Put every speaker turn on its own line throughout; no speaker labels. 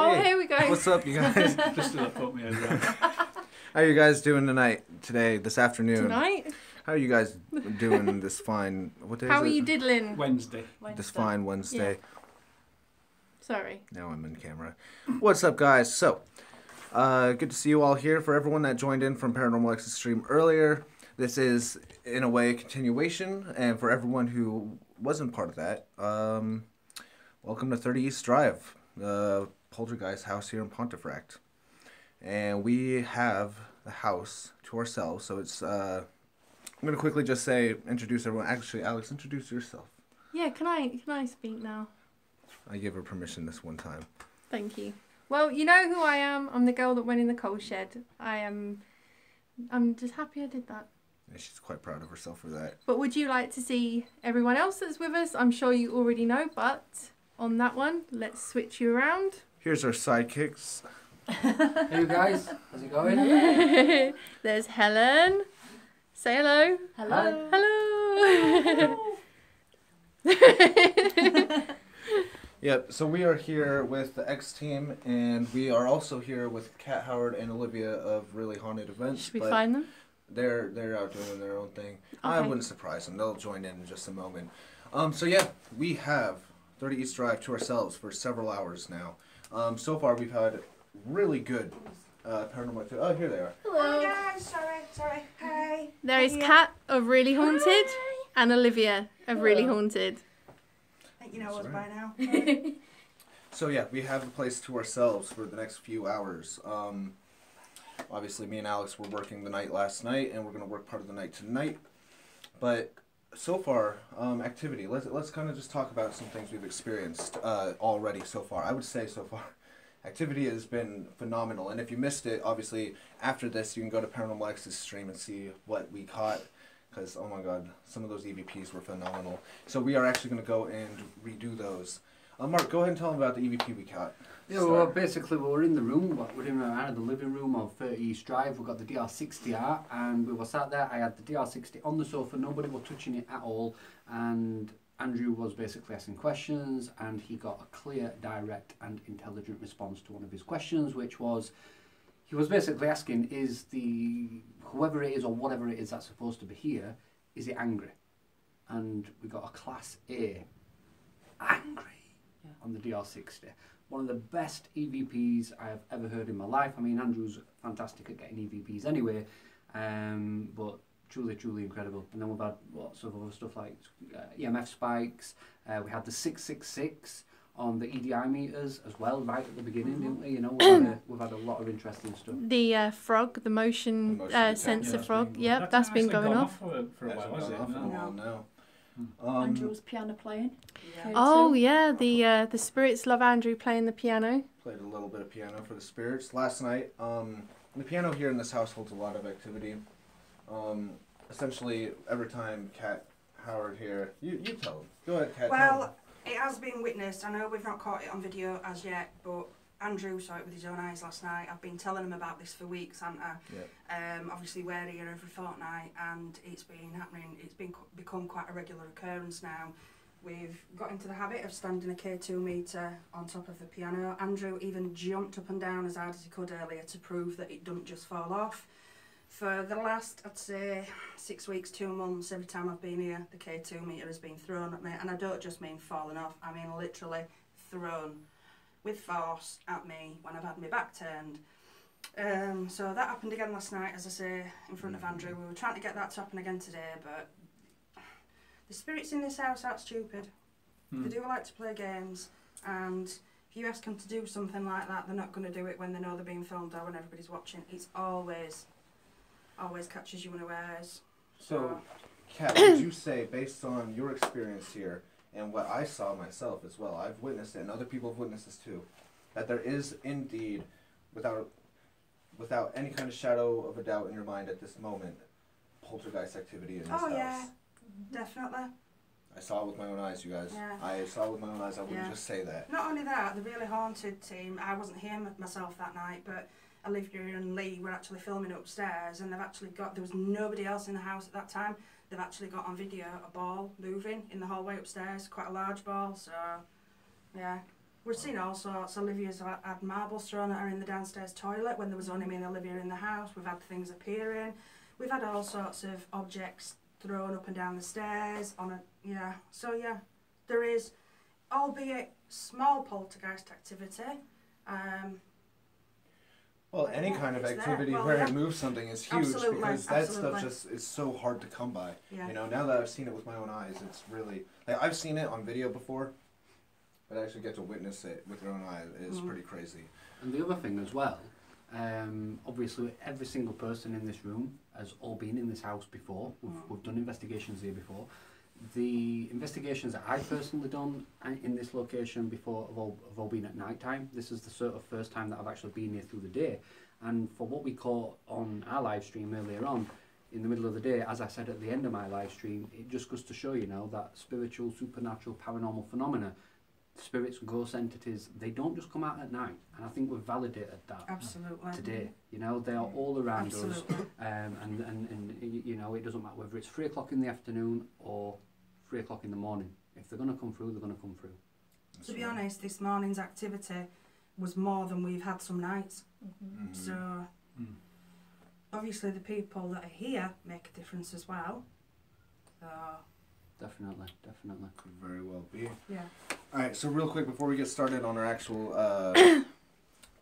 Oh,
Hey,
here we go.
What's up, you guys?
Just to put me over.
How are you guys doing today, this afternoon?
Tonight?
How are you guys doing this fine, what day
How are
is it?
you diddling?
Wednesday.
This fine Wednesday.
Sorry.
Now I'm in camera. What's up, guys? So, good to see you all here. For everyone that joined in from Paranormal X's stream earlier, this is, in a way, a continuation. And for everyone who wasn't part of that, welcome to 30 East Drive, the Poltergeist house here in Pontefract. And we have the house to ourselves, so it's, I'm going to quickly just introduce everyone. Actually, Alex, introduce yourself.
Yeah, can I speak now?
I gave her permission this one time.
Thank you. Well, you know who I am. I'm the girl that went in the coal shed. I'm just happy I did that.
And she's quite proud of herself for that.
But would you like to see everyone else that's with us? I'm sure you already know, but on that one, let's switch you around.
Here's our sidekicks.
Hey you guys, how's it going?
There's Helen. Say hello.
Hello.
Hello.
Yep, so we are here with the X team, and we are also here with Kat Howard and Olivia of Really Haunted Events.
Should we
but
find them?
They're out doing their own thing. I
Okay.
wouldn't surprise them. They'll join in just a moment. So yeah, we have 30 East Drive to ourselves for several hours now. So far we've had really good paranormal activity. Oh, here they are.
Hello guys, sorry, hey.
There is
Hiya.
Kat of Really Haunted
Hi.
and Olivia of Really
Hello.
Haunted.
I think you know us
Sorry.
by now.
So yeah, we have the place to ourselves for the next few hours. Obviously, me and Alex were working the night last night, and we're gonna work part of the night tonight. But so far, activity. Let's kind of just talk about some things we've experienced already so far. I would say so far, activity has been phenomenal. And if you missed it, obviously after this, you can go to Paranormal X's stream and see what we caught. Because oh my God, some of those EVPs were phenomenal. So we are actually gonna go and redo those. Mark, go ahead and tell them about the EVP we caught.
Yeah, well, basically we were in the room, we're in the living room of 30 East Drive. We've got the DR60 out, and we were sat there. I had the DR60 on the sofa, nobody was touching it at all, and Andrew was basically asking questions, and he got a clear, direct and intelligent response to one of his questions, which was, he was basically asking, is whoever it is or whatever it is that's supposed to be here, is it angry? And we got a class A, angry, on the DR60. One of the best EVPs I have ever heard in my life. I mean, Andrew's fantastic at getting EVPs anyway, but truly, truly incredible. And then we've had lots of other stuff like EMF spikes. We had the 666 on the EDI meters as well, right at the beginning, didn't we? You know, we've had a lot of interesting stuff.
The frog, the motion,
The motion
sensor
detector.
frog. Yep, that's been going off.
For a while, has it?
For a
No.
while now.
Andrew's piano playing.
Yeah.
Oh yeah, the spirits love Andrew playing the piano.
Played a little bit of piano for the spirits last night. The piano here in this house holds a lot of activity. Essentially, every time Kat Howard here, you tell them. Go ahead, Kat. tell 'em.
Well, it has been witnessed. I know we've not caught it on video as yet, but Andrew saw it with his own eyes last night. I've been telling him about this for weeks, haven't I?
Yeah.
Obviously we're here every fortnight, and it's been happening. It's become quite a regular occurrence now. We've got into the habit of standing a K2 meter on top of the piano. Andrew even jumped up and down as hard as he could earlier to prove that it doesn't just fall off. For the last, I'd say, 6 weeks, 2 months, every time I've been here, the K2 meter has been thrown at me. And I don't just mean falling off, I mean literally thrown with force at me when I've had my back turned. So that happened again last night, as I say, in front of Andrew. We were trying to get that to happen again today, but the spirits in this house aren't stupid. They do like to play games, and if you ask them to do something like that, they're not going to do it when they know they're being filmed or when everybody's watching. It's always catches you unawares.
So, Kat, would you say, based on your experience here, and what I saw myself as well, I've witnessed it, and other people have witnessed this too, that there is indeed, without any kind of shadow of a doubt in your mind at this moment, poltergeist activity in this house?
Oh yeah, definitely.
I saw it with my own eyes, you guys.
Yeah.
I saw it with my own eyes. I wouldn't
Yeah.
just say that.
Not only that, the Really Haunted team, I wasn't here myself that night, but Olivia and Lee were actually filming upstairs, and there was nobody else in the house at that time. They've actually got on video a ball moving in the hallway upstairs, quite a large ball, so yeah. We've seen all sorts. Olivia's had marbles thrown at her in the downstairs toilet when there was only me and Olivia in the house. We've had things appearing. We've had all sorts of objects thrown up and down the stairs on a, yeah. So yeah, there is, albeit small poltergeist activity.
Well, any kind of
it's there.
activity
Well,
where
yeah.
it moves something is huge
Absolutely,
because that
absolutely.
stuff just is so hard to come by.
Yeah.
You know, now that I've seen it with my own eyes, it's really like I've seen it on video before, but I actually get to witness it with your own eye is pretty crazy.
And the other thing as well, obviously every single person in this room has all been in this house before. We've done investigations here before. The investigations that I've personally done in this location before have all been at night time. This is the sort of first time that I've actually been here through the day. And for what we caught on our live stream earlier on, in the middle of the day, as I said at the end of my live stream, it just goes to show, you know, that spiritual, supernatural, paranormal phenomena, spirits, ghost entities, they don't just come out at night. And I think we've validated that
Absolutely.
today. You know, they are all around
Absolutely.
us. And you know, it doesn't matter whether it's 3 o'clock in the afternoon or 3 o'clock in the morning. If they're going to come through, they're going to come through.
To be honest, this morning's activity was more than we've had some nights. So, obviously the people that are here make a difference as well. So,
Definitely, definitely.
Could very well be.
yeah.
Alright, so real quick before we get started on our actual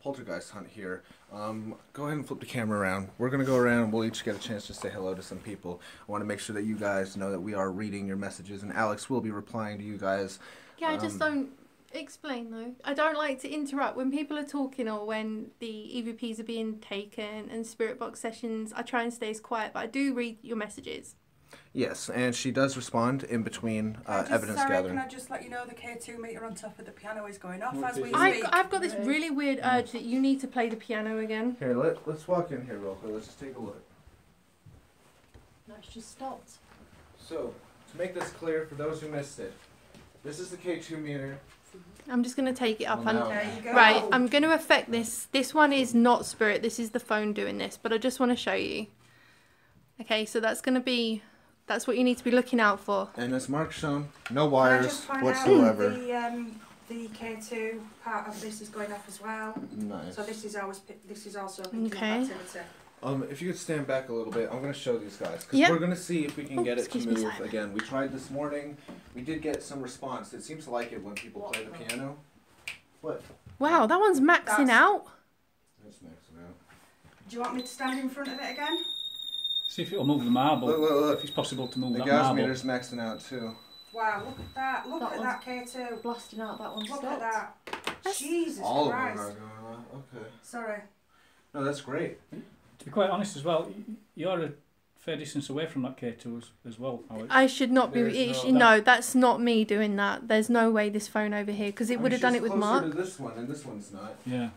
poltergeist hunt here, go ahead and flip the camera around. We're going to go around and we'll each get a chance to say hello to some people. I want to make sure that you guys know that we are reading your messages, and Alex will be replying to you guys.
Yeah, I just don't explain though. I don't like to interrupt when people are talking or when the EVPs are being taken and spirit box sessions. I try and stay as quiet, but I do read your messages.
Yes, and she does respond in between evidence gathering.
Can I just let you know the K2 meter on top of the piano is going off
What
as
is
we
it?
speak?
I've got this really weird urge that you need to play the piano again.
Here, let's walk in here real quick. Let's just take a look.
No, it's just stopped.
So, to make this clear for those who missed it, this is the K2 meter.
I'm just going to take it up.
Well, now-
There you go.
Right, I'm going to affect this. This one is not spirit. This is the phone doing this, but I just want to show you. Okay, so that's going to be... That's what you need to be looking out for.
And as Mark shown, no
Can I
wires
just find
whatsoever.
out the K2 part of this is going off as well.
Nice.
So this is also picking
Okay.
up activity.
If you could stand back a little bit, I'm going to show these guys. Because
Yep.
we're going to see if we can
Oh,
get it to
excuse me,
move
sorry.
again. We tried this morning. We did get some response. It seems to like it when people play the piano. What?
Wow, that one's maxing
That's-
out.
That's maxing out.
Do you want me to stand in front of it again?
See if it'll move the marble.
Look.
If it's possible to move
The
that
gas
marble.
meter's maxing out too.
Wow, look at that. Look
That
at that K2.
Blasting out, that one
Look
stopped.
at that. Jesus
All
Christ.
of them are going on. Okay.
Sorry.
No, that's great.
To be quite honest as well, you're a fair distance away from that K2 as well, Alex.
I should not be...
There's
No, that's not me doing that. There's no way this phone over here, because it would have done it with
closer
Mark.
to this one, and this one's not.
Yeah.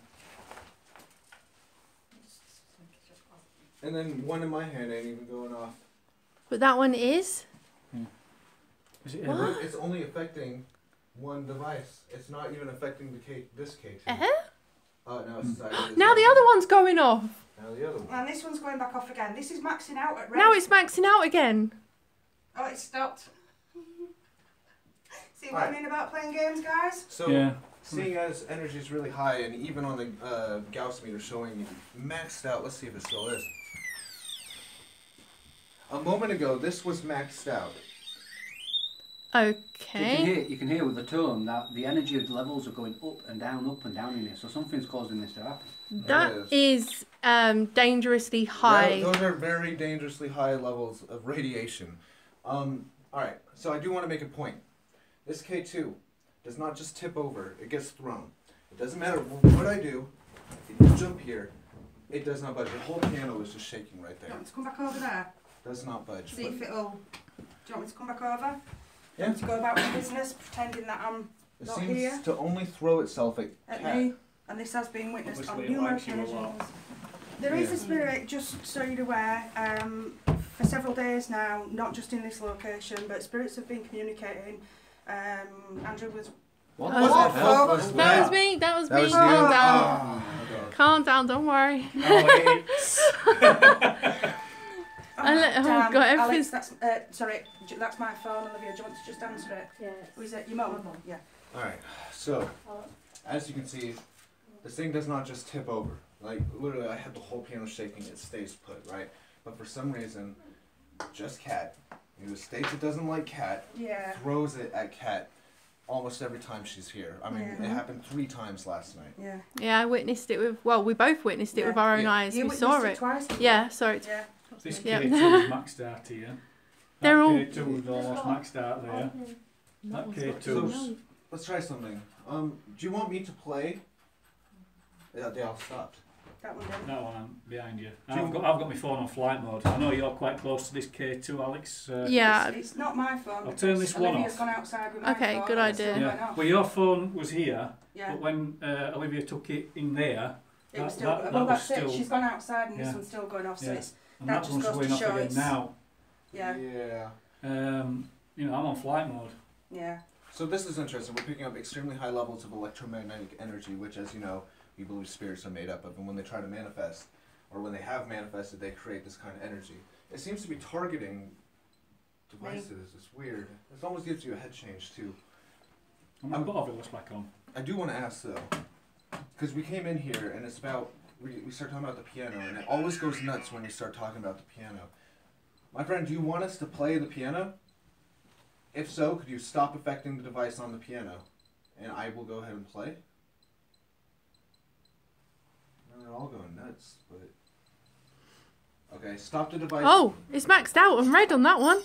And then one in my hand ain't even going off.
But that one is.
Is it?
What?
It's only affecting one device. It's not even affecting this K2.
Eh?
Oh no, it's side.
Now the other one's going off.
Now the other one.
And this one's going back off again. This is maxing out at red.
Now it's maxing out again.
Oh, it stopped. See what I
Right.
mean about playing games, guys?
So,
Yeah.
seeing as energy is really high, and even on the Gauss meter showing maxed out, let's see if it still is. A moment ago, this was maxed out.
Okay.
You can hear with the tone that the energy levels are going up and down in here. So something's causing this to happen.
That is dangerously high.
Those are very dangerously high levels of radiation. Alright, so I do want to make a point. This K2 does not just tip over, it gets thrown. It doesn't matter what I do, if you jump here, it does not budge. The whole piano is just shaking right
Do you
there.
want me to come back over there?
Does not budge.
See if it'll... Do you want me to come back over? Do you
Yeah.
want me to go about my business, pretending that I'm
It
not
seems
here?
to only throw itself at
At
cat.
me? And this has been witnessed
Obviously
on
it
numerous
likes you a
occasions.
lot.
There is
Yeah.
a spirit, just so you're aware, for several days now, not just in this location, but spirits have been communicating. Andrew was...
What?
Oh,
What the hell
oh,
was
That was me. That was
That
me.
was
Calm
you?
down.
Oh,
Calm down. Don't worry.
Oh,
Oh,
damn,
God,
Alex,
everything's-
that's my phone, Olivia. Do you want to just answer it?
Yeah.
Who is it? Your mum? Yeah.
Alright, so as you can see, this thing does not just tip over. Like, literally, I had the whole piano shaking, it stays put, right? But for some reason, just Cat, who states it doesn't like Cat,
Yeah.
throws it at Cat almost every time she's here. I mean,
Yeah.
it happened 3 times last night.
Yeah.
Yeah, I witnessed it with. Well, we both witnessed it
Yeah.
with our own
Yeah.
eyes.
You
We saw
witnessed
it.
twice, didn't you?
Yeah, saw it.
Yeah.
This
Yep.
K2 is maxed out here.
They're
That
all-
K2 is almost maxed out there. That K2's...
Let's try something. Do you want me to play? Yeah, they all stopped.
That one didn't.
That one behind you.
Do you-
I've got my phone on flight mode. I know you're quite close to this K2, Alex.
Yeah.
It's not my phone.
I'll turn this one
Olivia's
off.
gone outside with my
Okay,
phone
good
and it's
idea.
still going
Yeah.
off.
Well, your phone was here,
Yeah.
but when Olivia took it in there,
It was
that-
still.
that
Well,
was
that's it.
still-
She's gone outside and
Yeah.
this one's still going off. So
Yeah.
it's
and
That
that,
just
one's
goes to
going off
show
again
it's-
now.
yeah.
You know, I'm on flight mode.
Yeah.
So this is interesting. We're picking up extremely high levels of electromagnetic energy, which, as you know, we believe spirits are made up of. And when they try to manifest, or when they have manifested, they create this kind of energy. It seems to be targeting devices. It's weird. It almost gives you a head change, too.
I'm going to put Ovilus back on.
I do want to ask, though, because we came in here, and it's about, we start talking about the piano, and it always goes nuts when we start talking about the piano. My friend, do you want us to play the piano? If so, could you stop affecting the device on the piano? And I will go ahead and play? No, they're all going nuts, but... Okay, stop the device.
Oh, it's maxed out on red on that one.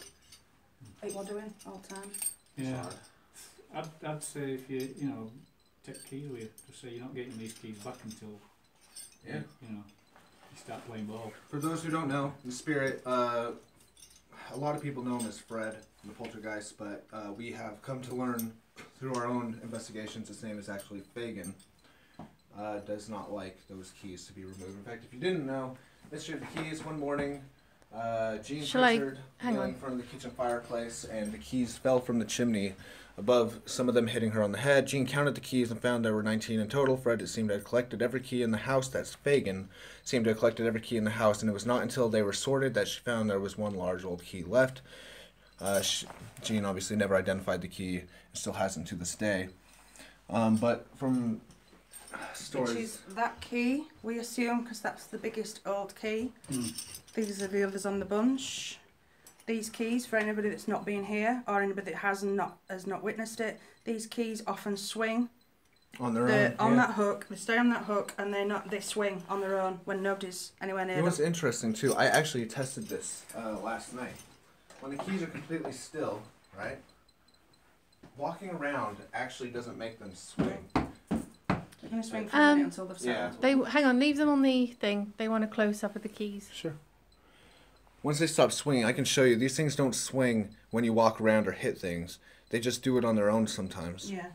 What we're doing all the time.
Yeah. I'd say if you take keys with you, just say you're not getting these keys back until
Yeah.
you start playing ball.
For those who don't know, the spirit, a lot of people know him as Fred, the Poltergeist, but we have come to learn through our own investigations his name is actually Fagin. Does not like those keys to be removed. In fact, if you didn't know, Mr. the keys one morning, Jean
Shall I-
Pritchard
hang
kneeling
on.
in front of the kitchen fireplace, and the keys fell from the chimney above, some of them hitting her on the head. Jean counted the keys and found there were 19 in total. Fred, it seemed, had collected every key in the house. That's Fagin. Seemed to have collected every key in the house, and it was not until they were sorted that she found there was one large old key left. Jean obviously never identified the key, and still hasn't to this day. But from stories...
Which is that key, we assume, because that's the biggest old key. These are the others on the bunch. These keys, for anybody that's not been here, or anybody that has not witnessed it, these keys often swing.
On their
They're
own.
on
Yeah.
that hook, they stay on that hook, and they swing on their own when nobody's anywhere near
You know what's
them.
interesting too? I actually tested this last night. When the keys are completely still, right? Walking around actually doesn't make them swing.
They're going to swing for a minute until they've
Yeah.
settled.
Hang on, leave them on the thing. They want a close up of the keys.
Sure. Once they stop swinging, I can show you. These things don't swing when you walk around or hit things. They just do it on their own sometimes.
Yeah.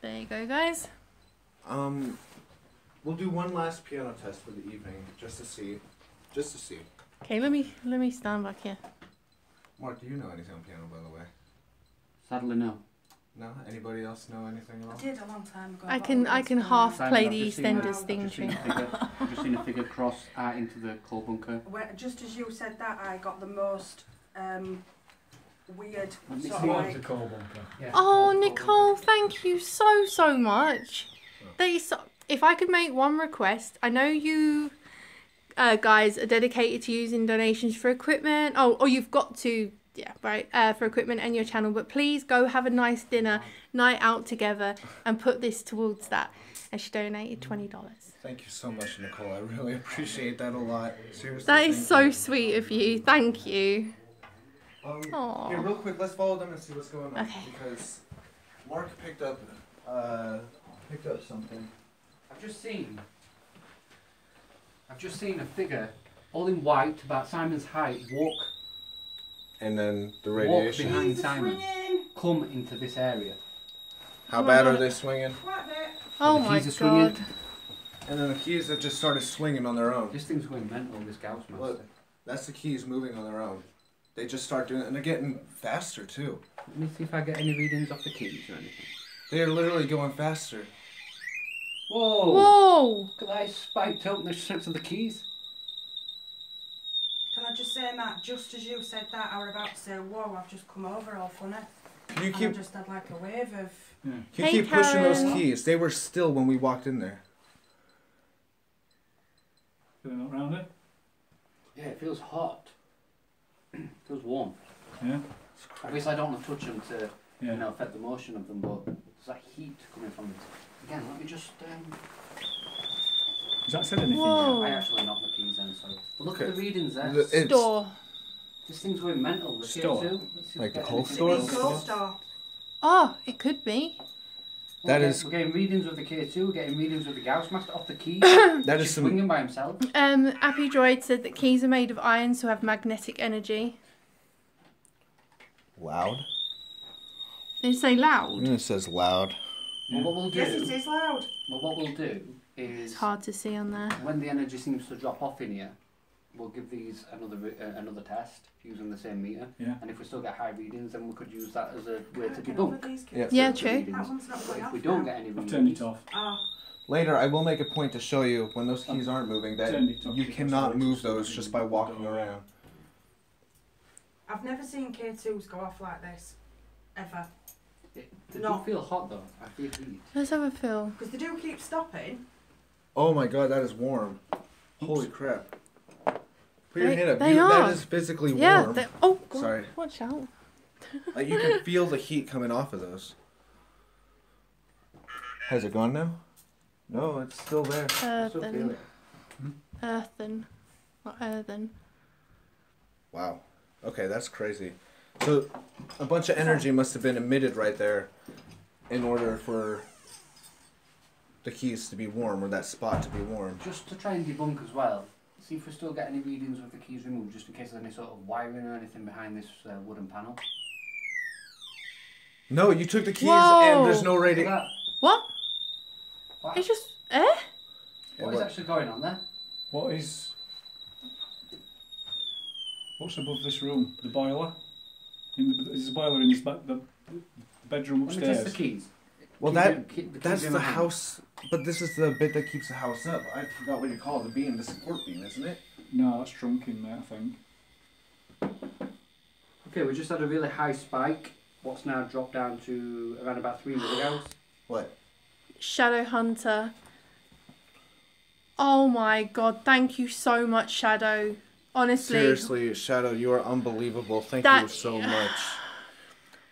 There you go, guys.
We'll do one last piano test for the evening, just to see. Just to see.
Okay, let me stand back here.
Mark, do you know anything on piano, by the way?
Sadly, no.
No? Anybody else know anything at all?
I did a long time ago.
I
but
can
it's
half
been
Simon,
play
I've
the
just seen
EastEnders
a-
theme
I've
tune.
just seen a figure cross out into the coal bunker.
Just as you said that, I got the most weird
Let me
sort
see.
of
Towards
like...
the coal bunker.
Yeah,
Oh,
coal
Nicole,
bunker.
thank you so much. If I could make one request, I know you guys are dedicated to using donations for equipment. Or you've got to, yeah, right, for equipment and your channel. But please go have a nice dinner, night out together, and put this towards that. And she donated $20.
Thank you so much, Nicole. I really appreciate that a lot. Seriously.
That is
thank
so
you.
sweet of you. Thank you.
Aw. Here, real quick, let's follow them and see what's going on.
Okay.
Because Mark picked up something.
I've just seen a figure, all in white, about Simon's height, walk
And then the
walk
radiation.
behind Simon, come into this area.
How bad are they swinging?
Quite a bit.
Oh
the
my
keys are swinging.
god.
And then the keys that just started swinging on their own.
This thing's going mental, this Gauss master.
Look, that's the keys moving on their own. They just start doing it, and they're getting faster too.
Let me see if I get any readings off the keys or anything.
They are literally going faster.
Whoa!
Whoa!
Look at that, it's spiked up the strength of the keys.
Can I just say, that, just as you said that, I were about to say, whoa, I've just come over all funny.
Can you
And I
keep
just had like a wave of...
Yeah.
can you
Hey,
keep pushing those
Karen.
keys? They were still when we walked in there.
Feeling up round it?
Yeah, it feels hot. It feels warm.
Yeah.
Obviously, I don't want to touch them to
Yeah.
affect the motion of them, but there's that heat coming from it. Again, let me just.
Has that said anything?
Whoa.
I actually knocked the keys in, so. But look at
Okay.
the readings there.
It's-
Store.
This thing's going mental. The
Store?
CO2. Let's see if
Like
we
the
get
cold
anything
store?
else.
Big cold store.
Oh, it could be.
That
Okay,
is-
We're getting readings with the K2, we're getting readings with the Gauss Master off the keys.
That is
He's
some.
swinging by himself.
Appy Droid said that keys are made of iron, so have magnetic energy.
Loud?
Did it say loud?
It says loud.
Well, what we'll do.
Yes, it is loud.
Well, what we'll do is
It's hard to see on there.
when the energy seems to drop off in here, we'll give these another test using the same meter.
Yeah.
And if we still get high readings, then we could use that as a way to
Get over
debunk.
these kids.
Yeah.
Yeah,
the
true.
readings.
That one's not
But
going
if
off
we don't
now.
get any
I've
readings,
turned it off.
Ah,
Later, I will make a point to show you when those keys aren't moving that
Turned it off
you
because
cannot
I
move
was
those
just
just by walking around.
I've never seen K2s go off like this. Ever.
they
No.
do feel hot though. I feel heat.
Let's have a feel.
Because they do keep stopping.
Oh my god, that is warm. Holy crap. Put your
They-
hand up.
they
That
are.
is physically
Yeah.
warm.
Oh, God.
Sorry.
Watch out.
You can feel the heat coming off of those. Has it gone now? No, it's still there.
I still feel
Earthen.
it.
Earthen. Not earthen.
Wow. Okay, that's crazy. So, a bunch of energy must have been emitted right there in order for the keys to be warm, or that spot to be warm.
Just to try and debunk as well. See if we still get any readings with the keys removed, just in case there's any sort of wiring or anything behind this wooden panel.
No, you took the keys
Whoa.
and there's no
Look at
rating.
that.
What?
What?
It's just eh?
What is actually going on there?
What's above this room? The boiler? There's a boiler in this the bedroom
Let me test the
upstairs.
keys.
Well,
Keep the keys
that's
in
the
my hand.
house, but this is the bit that keeps the house up. I forgot what you call it, the beam, the support beam, isn't it?
No, that's trunking there, I think.
Okay, we just had a really high spike. What's now dropped down to around about 3 milligauss.
What?
Shadow Hunter. Oh my god, thank you so much, Shadow. Honestly.
Seriously, Shadow, you are unbelievable. Thank
That-
you so much.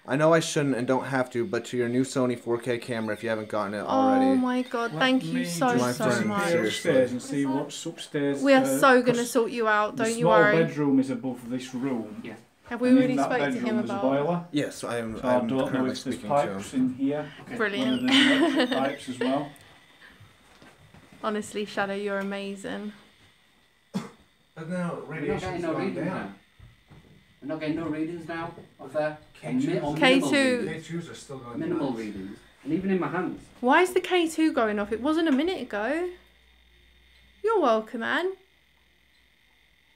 I know I shouldn't and don't have to, but to your new Sony 4K camera, if you haven't gotten it already.
Oh my god, thank you so,
My
so
friend,
much.
seriously.
Upstairs and see what's upstairs.
We are so going to
'cause
sort you out,
the
don't you
small
worry.
bedroom is above this room.
Yeah.
Have we
and
already
in that
spoke to
bedroom
him
there's
about
a boiler.
Yes, I am.
So I
I'm
don't know
currently
if there's
speaking to him.
pipes in here.
Okay.
Brilliant.
Whether there's electric pipes as well.
Honestly, Shadow, you're amazing.
But now
We're not
radiation's
getting no
gone
readings
down.
now. We're not getting no readings now of there.
K2s
Or
K2.
minimal readings.
K2s are still going
Minimal
down.
readings. And even in my hands.
Why is the K2 going off? It wasn't a minute ago. You're welcome, man.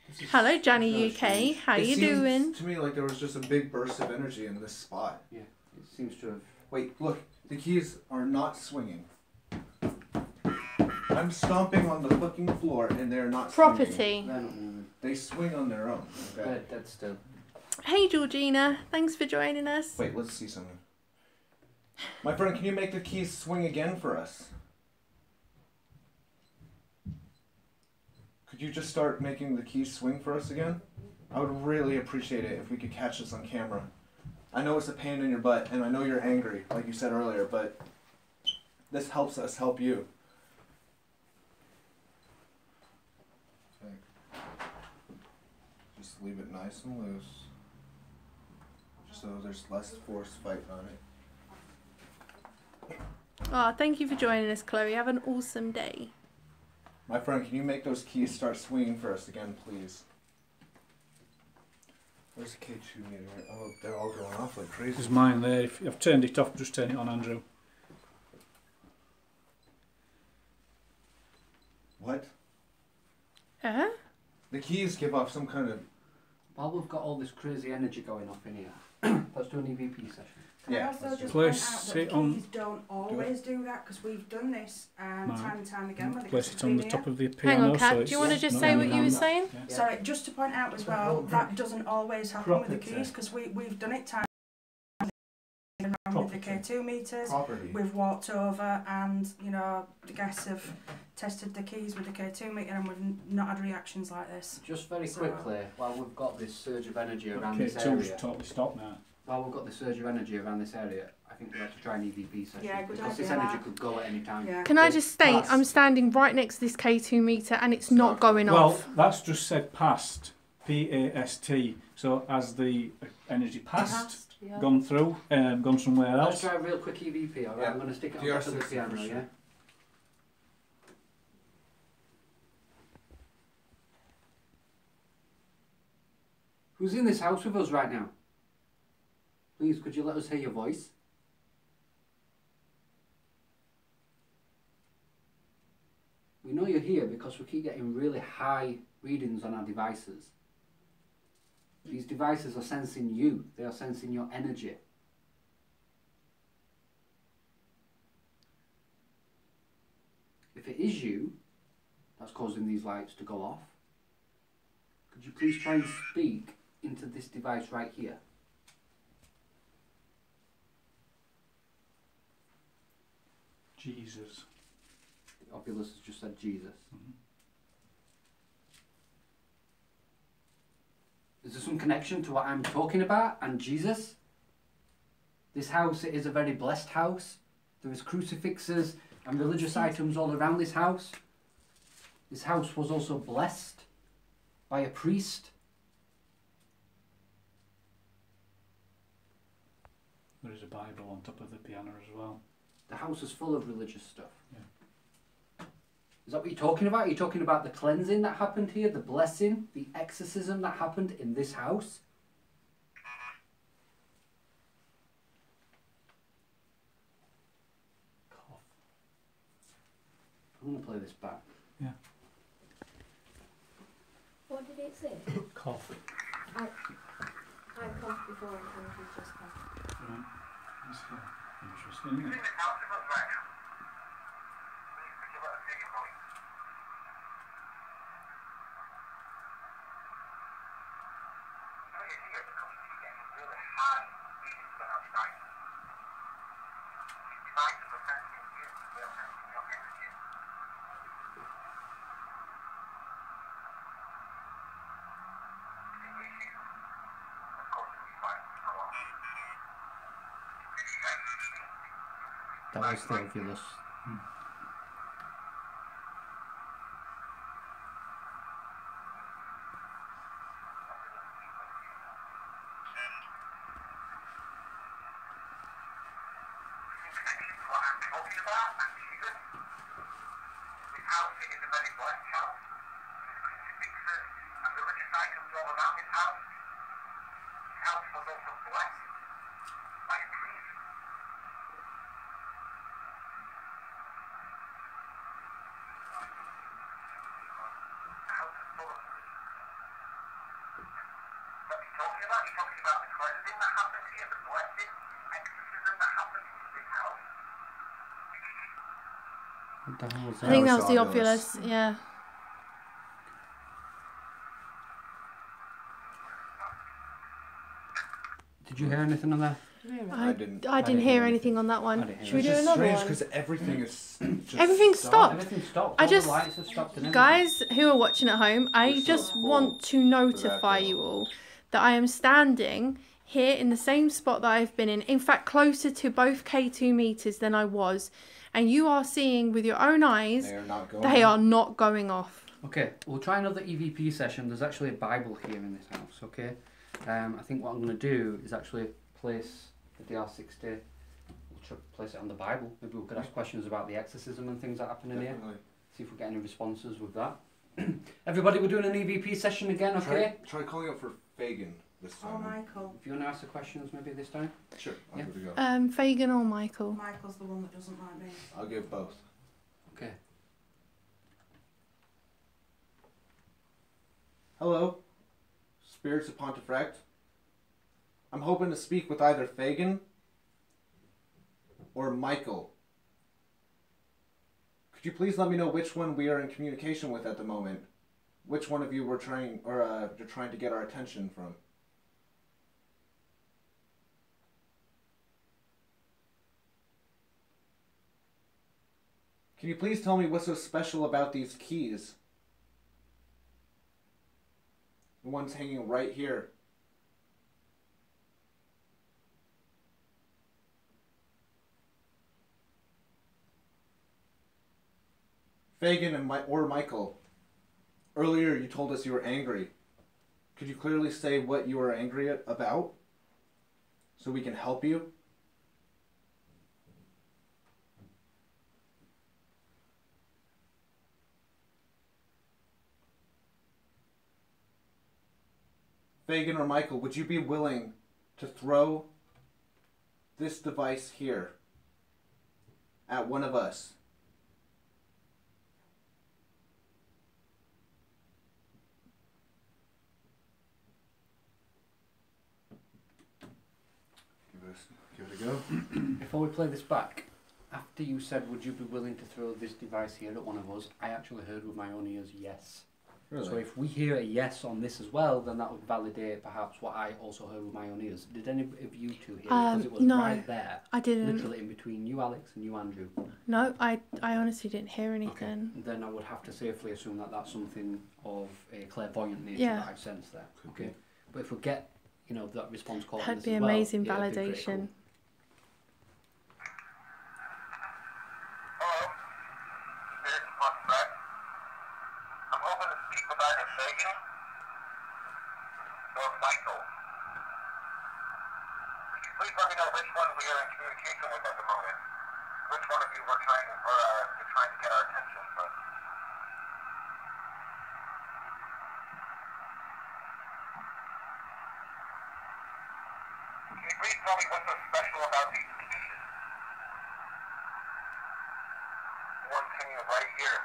This is-
Hello, Johnny
this is
UK.
strange.
How
It
you
seems
doing?
To me, like there was just a big burst of energy in this spot.
Yeah, it seems to have.
Wait, look, the keys are not swinging. I'm stomping on the fucking floor and they're not swinging.
Property.
They're not moving.
They swing on their own. Okay.
They're dead still.
Hey, Georgina. Thanks for joining us.
Wait, let's see something. My friend, can you make the keys swing again for us? Could you just start making the keys swing for us again? I would really appreciate it if we could catch this on camera. I know it's a pain in your butt, and I know you're angry, like you said earlier, but this helps us help you. Just leave it nice and loose, just so there's less force fighting on it.
Oh, thank you for joining us, Chloe. Have an awesome day.
My friend, can you make those keys start swinging for us again, please? Where's the K2 meter? Oh, they're all going off like crazy.
There's mine there. If I've turned it off, just turn it on, Andrew.
What?
Uh?
The keys give off some kind of
While we've got all this crazy energy going off in here, let's do an EVP session.
Can I
Yeah,
also
let's
just
do
point
Place
out that
it
the
on-
keys don't always do that, because we've done this time and time again when the
Place
kids
it
have
on
been
the top
here.
of the
Hang
piano.
on, Kat.
so
Do
it's
you want to just
not
say
in
what
the
you were
hand.
saying?
Yeah.
Sorry, just to point out as well, that doesn't always happen with the
Property.
keys, because we've done it time and around with the
Property.
K2 meters.
Property.
We've walked over and, you know, the guests have tested the keys with the K2 meter and we've not had reactions like this.
Just very
So-
quickly, while we've got this surge of energy around
Okay,
this
two's
area,
totally stopped now.
while we've got this surge of energy around this area, I think we have to try an EVP session.
Yeah, good
because this
idea,
energy
that.
could go at any time.
Yeah.
Can I just state,
Pass.
I'm standing right next to this K2 meter and it's not going
Well,
off.
that's just said past. P-A-S-T. So as the energy passed,
Yeah.
gone through, gone somewhere
Let's
else.
try a real quick EVP, alright?
Yeah.
I'm going to stick it on top of the
DR60
piano,
for sure.
yeah? Who's in this house with us right now? Please, could you let us hear your voice? We know you're here because we keep getting really high readings on our devices. These devices are sensing you. They are sensing your energy. If it is you that's causing these lights to go off, could you please try and speak into this device right here?
Jesus.
The Oculus has just said Jesus.
Mhm.
Is there some connection to what I'm talking about and Jesus? This house, it is a very blessed house. There is crucifixes and religious items all around this house. This house was also blessed by a priest.
There is a Bible on top of the piano as well.
The house is full of religious stuff.
Yeah.
Is that what you're talking about? Are you talking about the cleansing that happened here, the blessing, the exorcism that happened in this house?
Cough.
I'm going to play this back.
What did it say?
Cough.
I coughed before and Andrew just coughed.
Right. That's interesting, isn't it?
That was Theophilus. What the hell was
I think that
was
was the
Oculus.
Oculus, yeah.
Did you hear anything on that?
I didn't.
I didn't hear anything on that
I
one.
didn't hear
Should we
It's
do
just
another
strange
one?
because everything is just
Everything stopped.
Everything stopped.
I
All
just-
the lights have stopped and everything.
Guys who are watching at home, I
We're so
just
full
want to
for
notify
that,
you
though.
all that I am standing here in the same spot that I've been in fact closer to both K2 meters than I was, and you are seeing with your own eyes
They are not going.
they are not going off.
Okay, we'll try another EVP session. There's actually a Bible here in this house, okay? I think what I'm going to do is actually place the DR60, we'll place it on the Bible. Maybe we could ask questions about the exorcism and things that happen in here.
Definitely.
See if we get any responses with that. Everybody, we're doing an EVP session again, okay?
Try calling out for Fagin this
Oh,
time.
Michael.
If you want to ask the questions maybe this time.
Sure, I'll
Yeah.
give it a go.
Fagin or Michael?
Michael's the one that doesn't like me.
I'll give both.
Okay.
Hello. spirits of Pontefract. I'm hoping to speak with either Fagin or Michael. Could you please let me know which one we are in communication with at the moment? Which one of you we're trying, or you're trying to get our attention from? Can you please tell me what's so special about these keys? The one's hanging right here. Fagin and or Michael, earlier you told us you were angry. Could you clearly say what you are angry about so we can help you? Fagin or Michael, would you be willing to throw this device here at one of us? Give it a go.
Before we play this back, after you said, would you be willing to throw this device here at one of us, I actually heard with my own ears, yes.
Really?
So if we hear a yes on this as well, then that would validate perhaps what I also heard with my own ears. Did any of you two hear it? Because it was
no,
right there.
I didn't.
Literally in between you, Alex, and you, Andrew.
No, I honestly didn't hear anything.
Okay. Then I would have to safely assume that that's something of a clairvoyant nature
Yeah.
that I've sensed there. Okay. But if we get, you know, that response call,
That'd
as
be
well,
amazing
yeah, it'd be pretty
validation.
cool.
Hello, Spirit of Pontefract. I'm hoping to speak with either Fagin or Michael. Could you please let me know which one we are in communication with at the moment? Which one of you we're trying to get our attention from? Can you please tell me what's so special about these keys? The one's hanging right here.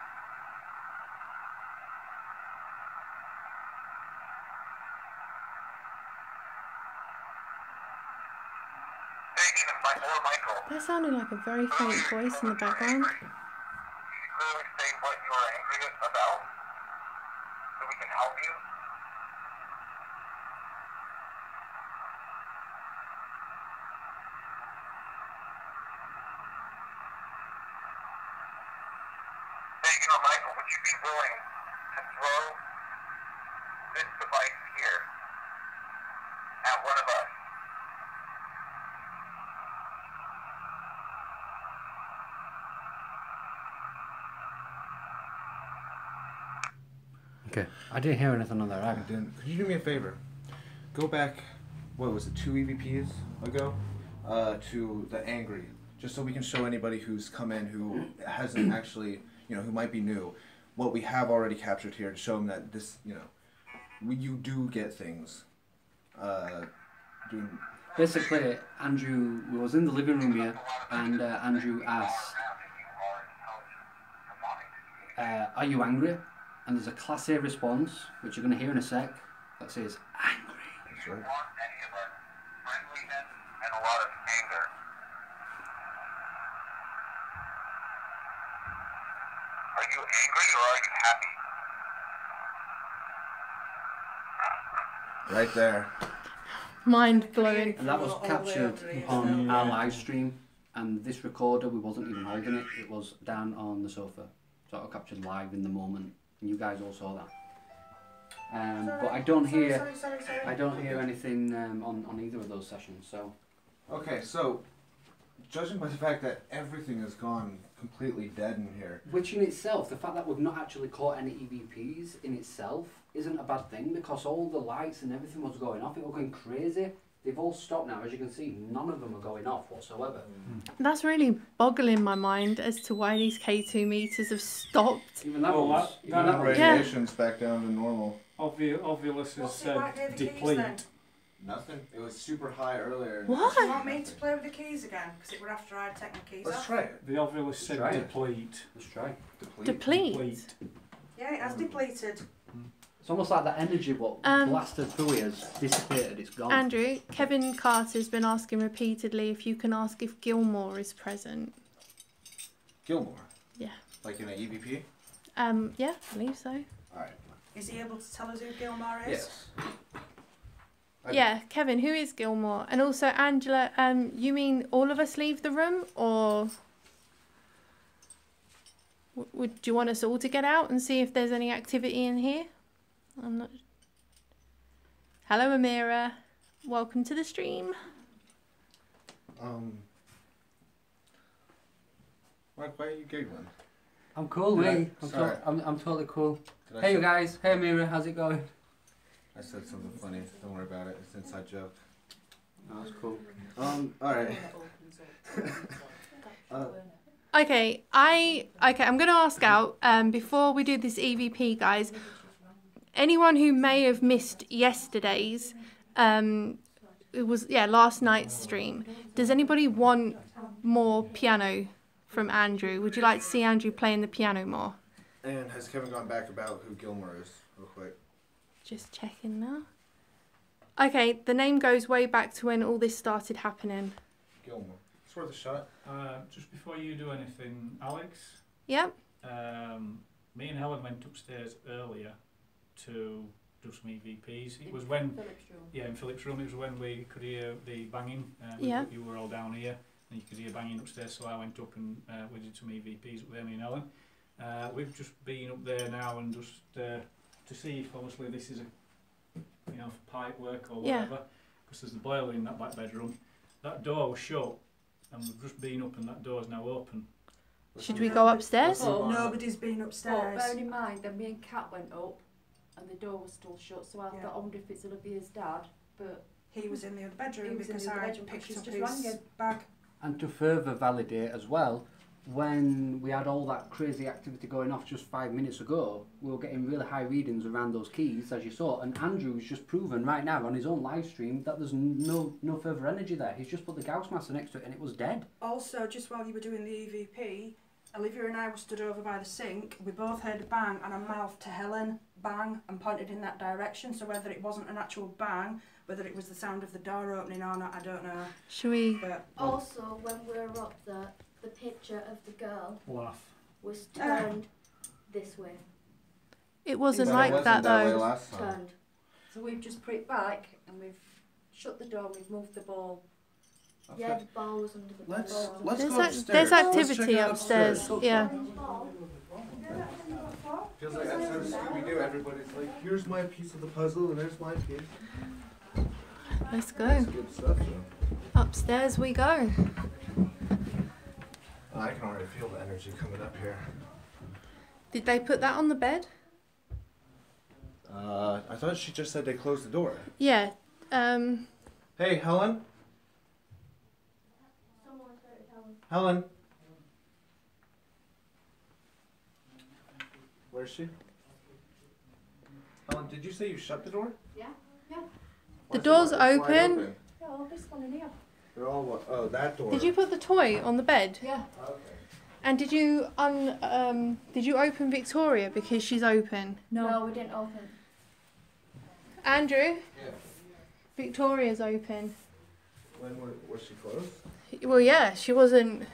Fagin or Michael.
That sounded like a very faint voice in the background.
Can you clearly say what you are angry about so we can help you? Fagin or Michael, would you be willing to throw this device here at one of us?
Okay. I didn't hear anything on that
I
either.
didn't. Could you do me a favor? Go back, what was it, 2 EVPs ago, to the angry, just so we can show anybody who's come in who hasn't actually, you know, who might be new, what we have already captured here to show them that this, you know, you do get things. Doing.
Basically, Andrew was in the living room here, and Andrew asked, are you angry? And there's a Class A response, which you're going to hear in a sec, that says, angry.
That's right.
Want any of us friendliness and a lot of anger. Are you angry or are you happy?
Right there.
Mind blowing.
And that was captured on our live stream, and this recorder, we wasn't even holding it, it was down on the sofa. So it was captured live in the moment, and you guys all saw that. But I don't hear I don't hear anything on either of those sessions, so...
Okay, so, judging by the fact that everything has gone completely dead in here.
Which in itself, the fact that we've not actually caught any EVPs in itself isn't a bad thing, because all the lights and everything was going off, it was going crazy. They've all stopped now, as you can see, none of them are going off whatsoever.
That's really boggling my mind as to why these K2 meters have stopped.
Even that
Well,
was...
that-
even
that
that was...
Yeah.
Radiation's back down to normal.
Ovulus has
What's it like
said
with the keys
deplete.
then?
Nothing. It was super high earlier.
What?
Do you want me to play with the keys again? Because it were after I'd taken the keys
Let's
off.
try it.
The Ovulus said
Try it.
deplete.
Let's try.
Deplete.
Deplete.
Deplete.
Yeah, it has depleted.
It's almost like that energy what blasted through here has dissipated, it's gone.
Andrew, Kevin Carter's been asking repeatedly if you can ask if Gilmore is present.
Gilmore?
Yeah.
Like in an EVP?
Yeah, I believe so.
Alright.
Is he able to tell us who Gilmore is?
Yes.
Yeah, Kevin, who is Gilmore? And also, Angela, you mean all of us leave the room, or do you want us all to get out and see if there's any activity in here? I'm not. Hello, Amira. Welcome to the stream.
Mark, why are you giggling?
I'm cool, mate. I'm totally cool. Hey, you guys. Hey, Amira. How's it going?
I said something funny. Don't worry about it. It's an inside joke.
Oh, that's cool.
Alright.
Okay, I'm going to ask out, before we do this EVP, guys, anyone who may have missed yesterday's, it was, last night's stream, does anybody want more piano from Andrew? Would you like to see Andrew playing the piano more?
And has Kevin gone back about who Gilmore is, real quick?
Just checking now. Okay, the name goes way back to when all this started happening.
Gilmore. It's worth a shot.
Just before you do anything, Alex.
Yep.
Me and Helen went upstairs earlier to do some EVPs. It was when
Philip's room.
in Philip's room. It was when we could hear the banging.
Yeah.
You were all down here, and you could hear banging upstairs. So I went up and we did some EVPs up there, me and Helen. We've just been up there now and just to see if obviously this is a pipe work or whatever, because there's the boiler in that back bedroom. That door was shut, and we've just been up, and that door's now open.
Should we go upstairs?
Oh, nobody's been
But
upstairs.
bearing in mind that me and Kat went up and the door was still shut, so I thought, I wonder if it's Olivia's dad, but
He was in the other bedroom
He was in
because
the other
I
bedroom, but
picked
she's
up
just
his
rang him.
bag.
And to further validate as well, when we had all that crazy activity going off just 5 minutes ago, we were getting really high readings around those keys, as you saw, and Andrew's just proven right now on his own live stream that there's no further energy there. He's just put the Gauss master next to it and it was dead.
Also, just while you were doing the EVP, Olivia and I were stood over by the sink. We both heard a bang, and I mouthed to Helen, bang, and pointed in that direction. So whether it wasn't an actual bang, whether it was the sound of the door opening or not, I don't know.
Should we?
But
also when we were up there, the picture of the girl
Laugh.
was turned this way.
It wasn't
But
like
it wasn't
that
way
though.
last time.
Turned. So we've just put it back and we've shut the door, we've moved the ball.
Okay.
Yeah, the ball was under the
Let's
ball.
go
There's
upstairs.
there's
Let's
activity
check out
upstairs. Yeah.
Feels like episode of Scooby-Doo. Everybody's like, here's my piece of the puzzle, and there's my piece.
Let's go.
That's good stuff, though.
Upstairs we go.
Oh, I can already feel the energy coming up here.
Did they put that on the bed?
I thought she just said they closed the door.
Yeah.
Hey, Helen? Helen? Where's she? Helen, did you say you shut the door?
Yeah, yeah.
The door's
wide
open.
Yeah, well, this one in here.
They're all what? Oh, that door.
Did you put the toy on the bed?
Yeah.
Okay.
And did you did you open Victoria because she's open?
No, we didn't open.
Andrew,
Yeah.
Victoria's open.
When was she closed?
Well, yeah, she wasn't.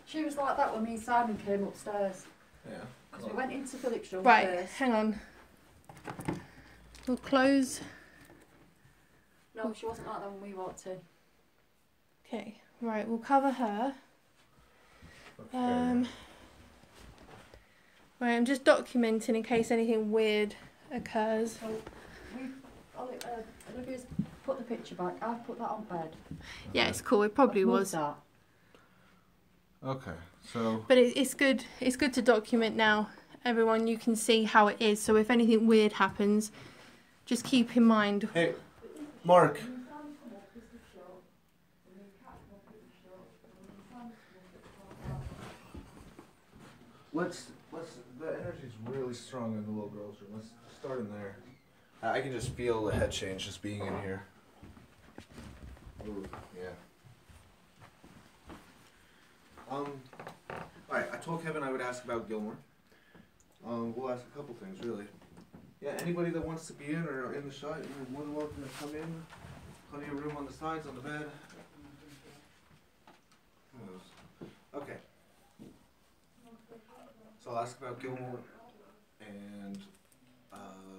She was like that when me and Simon came upstairs.
Yeah.
Because we went into Philip's room
Right,
first.
hang on. We'll close.
No, she wasn't like that when we walked in.
Okay, right, we'll cover her.
Okay.
Right, I'm just documenting in case anything weird occurs.
So Olivia's put the picture back. I've put that on bed.
Yeah, it's cool. It probably
I've moved
was.
that.
Okay, so
But it's good. It's good to document now. Everyone, you can see how it is. So if anything weird happens, just keep in mind.
hey, Mark. Let's the energy's really strong in the little girl's room. Let's start in there. I can just feel the head change just being in here. Ooh, yeah. Alright, I told Kevin I would ask about Gilmore. We'll ask a couple things really. Yeah, anybody that wants to be in or in the shot, you're more than welcome to come in. Plenty of room on the sides, on the bed. Okay. So I'll ask about Gilmore and Helen,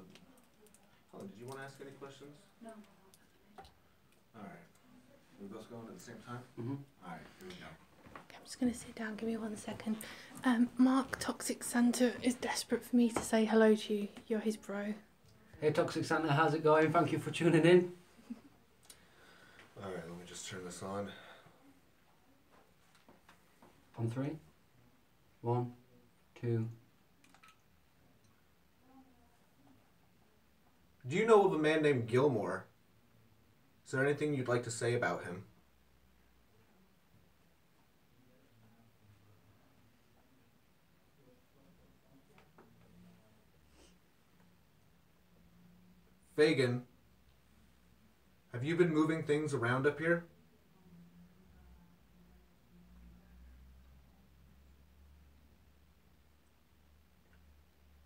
did you want to ask any questions?
No.
Alright. We both going at the same time?
Mm-hmm.
Alright, here we go.
I'm just going to sit down. Give me 1 second. Mark, Toxic Santa is desperate for me to say hello to you. You're his bro.
Hey Toxic Santa, how's it going? Thank you for tuning in.
Alright, let me just turn this on.
On 3. 1, 2.
Do you know of a man named Gilmore? Is there anything you'd like to say about him? Fagin, have you been moving things around up here?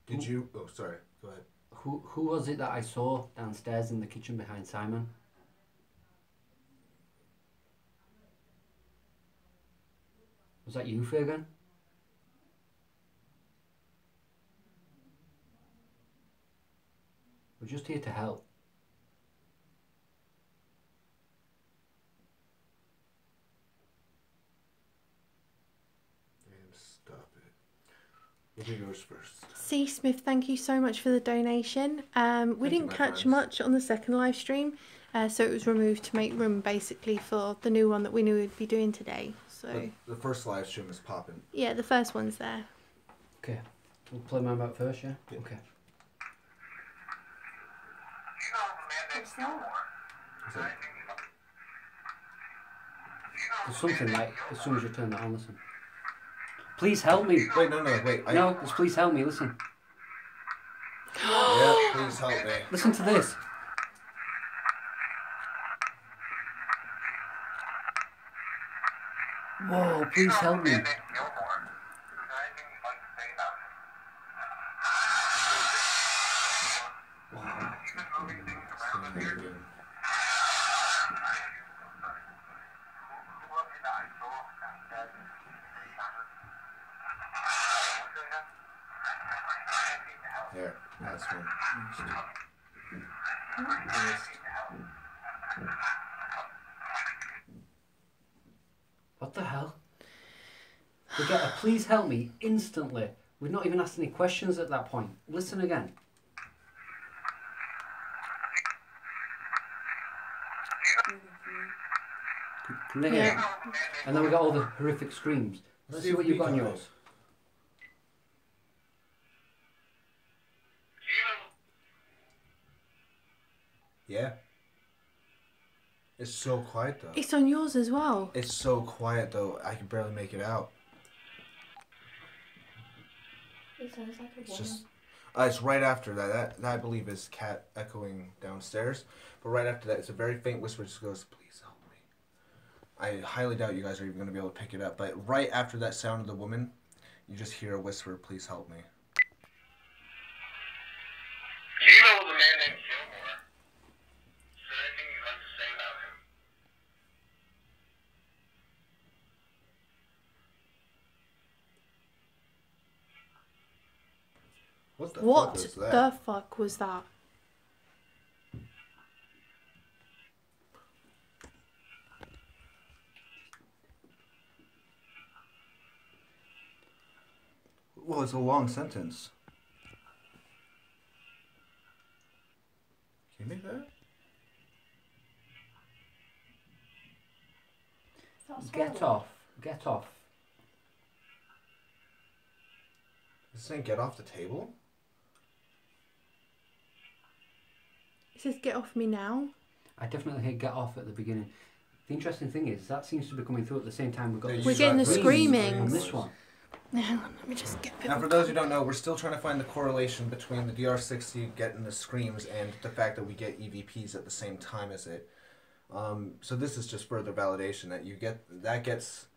Did you? Oh, sorry. Go ahead.
Who was it that I saw downstairs in the kitchen behind Simon? Was that you, Fagin? We're just here to help.
And stop it. We'll do yours first.
C. Smith, thank you so much for the donation. We didn't
my
catch
friends.
much on the second live stream, so it was removed to make room basically for the new one that we knew we'd be doing today. So
The first live stream is popping.
yeah, the first one's there.
Okay. We'll play mine back first, yeah?
Yeah.
Okay.
Do you know of a man named
What's that?
Gilmore?
Is that-
There's something like, as soon as you turn that on, listen. Please help me.
Wait, no, wait.
No, just please help me, listen.
Yeah, please help me.
Listen to this. Whoa, please help me.
Man named Gilmore. Is there anything you'd like to say about him? You've been moving things around up here. Who was it that I saw downstairs in the kitchen behind Simon? What's your name? I need to help.
Here, that's one.
I need to help.
What the hell? We get a please help me instantly. We've not even asked any questions at that point. Listen again. Can they hear it? And then we got all the horrific screams. Let's see what you've got on yours.
Yeah. It's so quiet though.
It's on yours as well.
It's so quiet though. I can barely make it out.
It sounds like a
It's
woman.
just. It's right after that. That I believe is cat echoing downstairs. But right after that, it's a very faint whisper. It just goes, "Please help me." I highly doubt you guys are even going to be able to pick it up. But right after that sound of the woman, you just hear a whisper, "Please help me."
Do you know of a man named Gilmore? Is there anything you'd like to say about him?
What the
What
fuck was that?
the fuck was that?
Well, it's a long sentence. Can you make that?
Is that a
Get
swear word?
off. Get off.
Is it saying get off the table?
It says get off me now.
I definitely hear get off at the beginning. The interesting thing is that seems to be coming through at the same time we've got
Yeah,
the
We're getting the
screams on
screamings.
this one.
Hang on, let me just get a bit
Now,
more
for those who don't know, we're still trying to find the correlation between the DR60 getting the screams and the fact that we get EVPs at the same time as it. So this is just further validation that you get that gets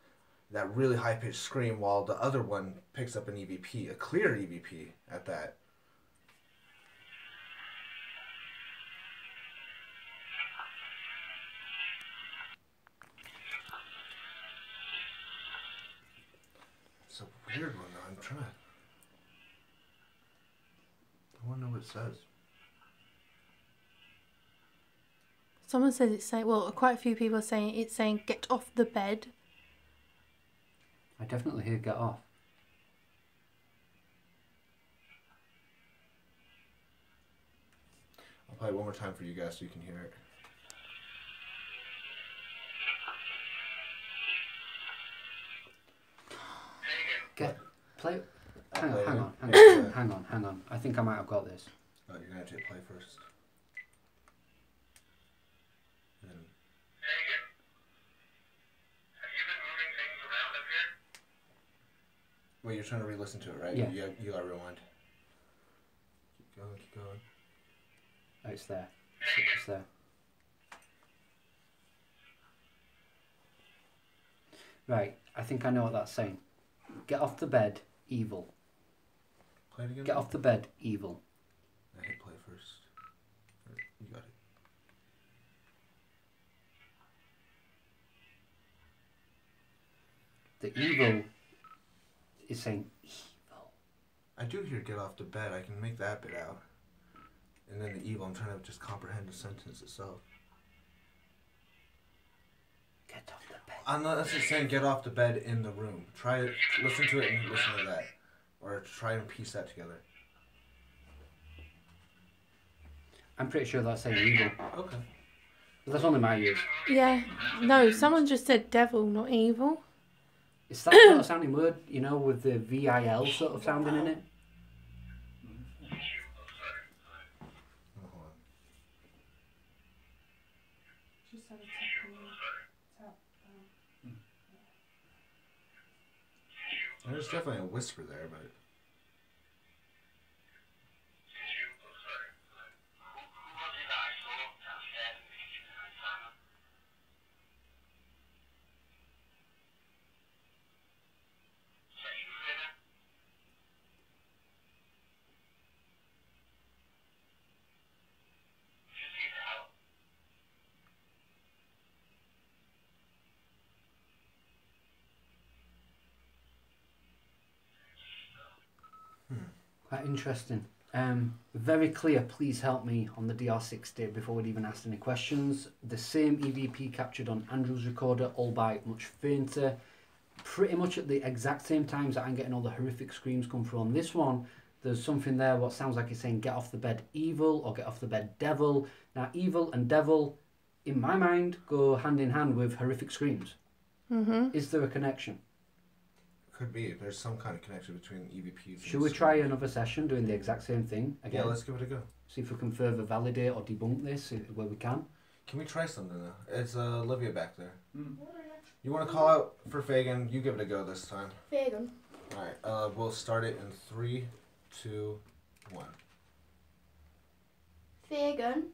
that really high pitched scream, while the other one picks up an EVP, a clear EVP at that. a weird one though. I'm trying to. I want to know what it says.
Someone says it's saying, well, quite a few people are saying it's saying get off the bed.
I definitely hear get off.
I'll play it one more time for you guys so you can hear it.
Play.
Hang
Hang on. I think I might have got this.
Oh, you're gonna have to hit play first. And then,
Megan, have you been moving things around up here?
well, you're trying to re-listen to it, right?
Yeah.
You gotta rewind. Keep going, keep going.
Oh, it's there. It's there. Right, I think I know what that's saying. Get off the bed, evil.
Play it again.
Get off the bed, evil.
I hit play first. Right, you got it.
The evil is saying evil.
I do hear get off the bed. I can make that bit out. And then the evil, I'm trying to just comprehend the sentence itself.
Get off the bed.
I'm not necessarily saying get off the bed in the room. Try it, listen to it and listen to that. Or try and piece that together.
I'm pretty sure that's saying evil.
Okay.
But that's only my ears.
Yeah. No, someone just said devil, not evil.
It's that sort of sounding word, you know, with the VIL sort of sounding in it.
Hold on.
Just had a tap.
There's definitely a whisper there, but...
Quite interesting. Very clear, please help me on the DR60 before we'd even asked any questions. The same EVP captured on Andrew's recorder, albeit much fainter. Pretty much at the exact same times that I'm getting all the horrific screams come through on this one. There's something there what sounds like it's saying get off the bed evil or get off the bed devil. Now evil and devil, in my mind, go hand in hand with horrific screams.
Mm-hmm.
Is there a connection?
Could be. There's some kind of connection between EVPs.
Should we try another session doing the exact same thing again?
Yeah, let's give it a go.
See if we can further validate or debunk this where we can.
Can we try something though? It's Olivia back there.
Mm.
You want to call out for Fagin? You give it a go this time.
Fagin.
Alright, we'll start it in 3, 2, 1.
Fagin,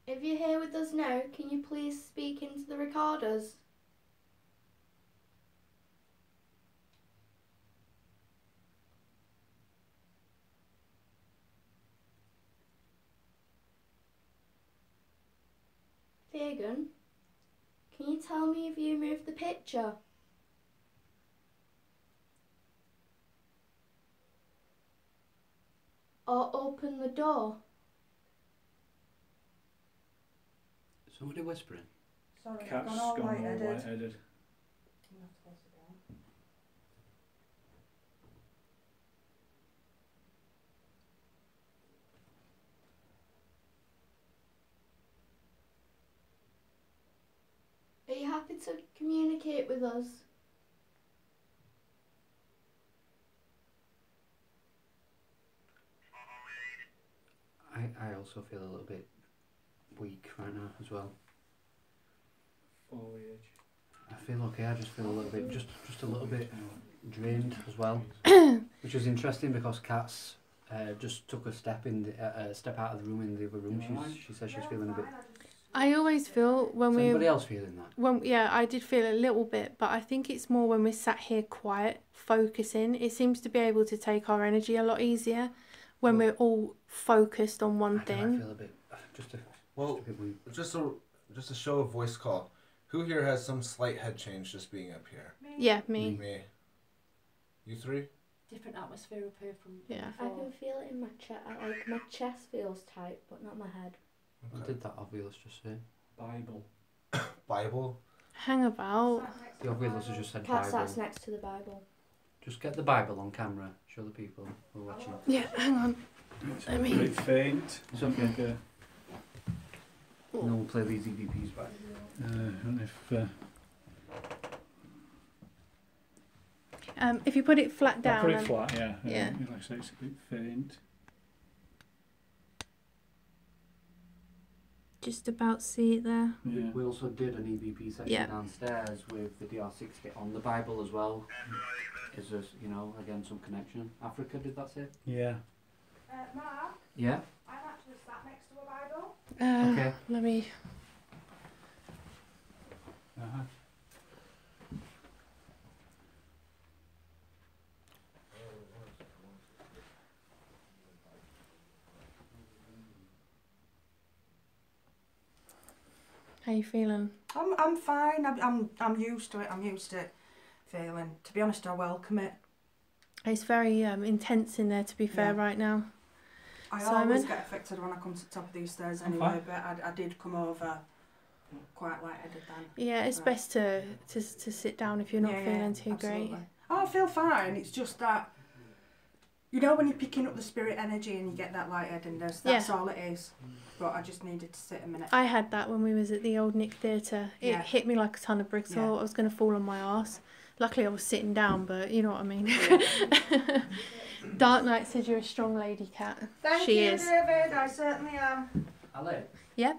if you're here with us now, can you please speak into the recorders? Fagin, can you tell me if you moved the picture? Or open the door?
Somebody whispering.
Sorry, I've
Cat's
gone all
gone all
light-headed.
light-headed.
You have to close the door.
Are you happy to communicate with us?
I also feel a little bit weak right now as well.
Foliage.
I feel okay, I just feel a little bit, just a little bit drained as well. Which is interesting because Kat's just took a step step out of the room in the other room. She says she's feeling a bit.
I always feel when
Is
we
anybody else feeling that?
yeah, I did feel a little bit, but I think it's more when we're sat here quiet, focusing. It seems to be able to take our energy a lot easier when we're all focused on one
I
thing.
feel a bit, just a bit weak.
Just a show of voice call. Who here has some slight head change just being up here?
Yeah, me.
Me. You three?
Different atmosphere up here from
Yeah.
I
before.
can feel it in my chest. Like my chest feels tight, but not my head.
What did that Obvious just say?
Bible.
Bible?
Hang about.
The Obvious has just said
Cat
Bible.
sats next to the Bible.
Just get the Bible on camera. Show the people who are watching.
Yeah, hang on.
It's
I
a
mean-
bit faint.
It's okay.
Okay.
And then we'll play these EVPs back.
And
If you put it flat
I'll
down.
put it
and-
flat, yeah.
Yeah.
Like I say, it's a bit faint.
Just about see it there.
Yeah.
We also did an EVP session
Yeah.
downstairs with the DR60 on the Bible as well. Is there, you know, again some connection? Africa, did that say?
Yeah.
Mark,
Yeah.
I'm actually sat next to a Bible.
Okay.
Let me.
Uh-huh.
How you feeling?
I'm fine. I'm used to it. I'm used to it feeling. To be honest, I welcome it.
It's very intense in there, to be fair,
Yeah.
right now.
I
Simon?
always get affected when I come to the top of these stairs
I'm
anyway,
fine.
but I did come over quite lightheaded then.
Yeah, it's
Right.
best to sit down if you're not
Yeah,
feeling too
absolutely.
great.
Oh, I feel fine. It's just that, you know, when you're picking up the spirit energy and you get that lightheadedness, that's all it is. But I just needed to sit a minute.
I had that when we was at the old Nick Theatre. It
Yeah.
hit me like a ton of bricks.
Yeah.
I was going to fall on my arse. Luckily, I was sitting down, but you know what I mean. Dark Knight said you're a strong lady, Cat.
Thank
She
you,
is.
David. I certainly am.
Ale?
Yeah?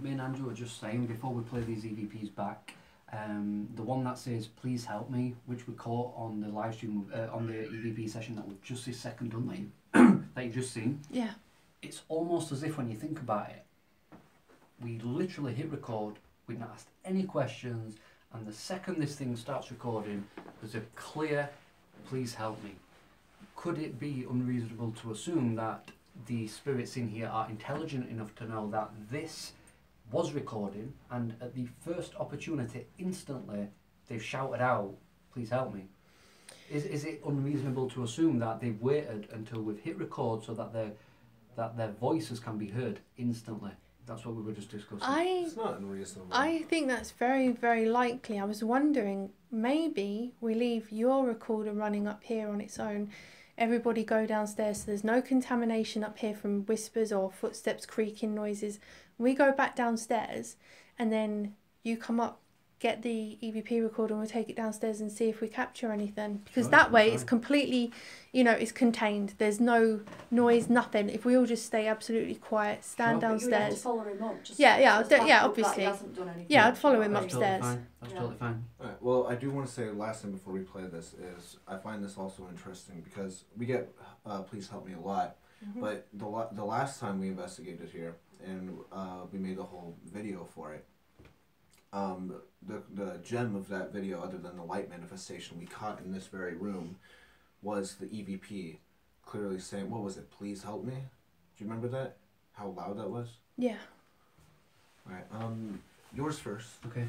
Me and Andrew were just saying before we play these EVPs back, the one that says "Please help me," which we caught on the live stream on the EVP session that was just this second done, that you've just seen.
Yeah.
It's almost as if when you think about it, we literally hit record, we'd not asked any questions, and the second this thing starts recording, there's a clear "Please help me." Could it be unreasonable to assume that the spirits in here are intelligent enough to know that this was recording, and at the first opportunity, instantly, they've shouted out, "Please help me"? Is it unreasonable to assume that they've waited until we've hit record so that their voices can be heard instantly? That's what we were just discussing.
It's not unreasonable.
I think that's very, very likely. I was wondering, maybe we leave your recorder running up here on its own. Everybody go downstairs so there's no contamination up here from whispers or footsteps, creaking noises. We go back downstairs and then you come up, get the EVP recorder and we'll take it downstairs and see if we capture anything. Because
Sure,
that way
that's
it's
fine.
completely, it's contained. There's no noise, nothing. If we all just stay absolutely quiet, stand
Sure.
But you would have to
downstairs.
follow him up. Just
Yeah, yeah,
just
yeah,
back up that
obviously.
he hasn't done anything.
Yeah, I'd follow him
That's
upstairs.
totally fine. That's
Yeah.
totally fine.
Alright, well, I do want to say last thing before we play this is I find this also interesting because we get "Please help me" a lot, but the last time we investigated here and we made the whole video for it, the gem of that video, other than the light manifestation we caught in this very room, was the EVP clearly saying, what was it, "Please help me"? Do you remember that? How loud that was?
Yeah.
Alright, yours first.
Okay.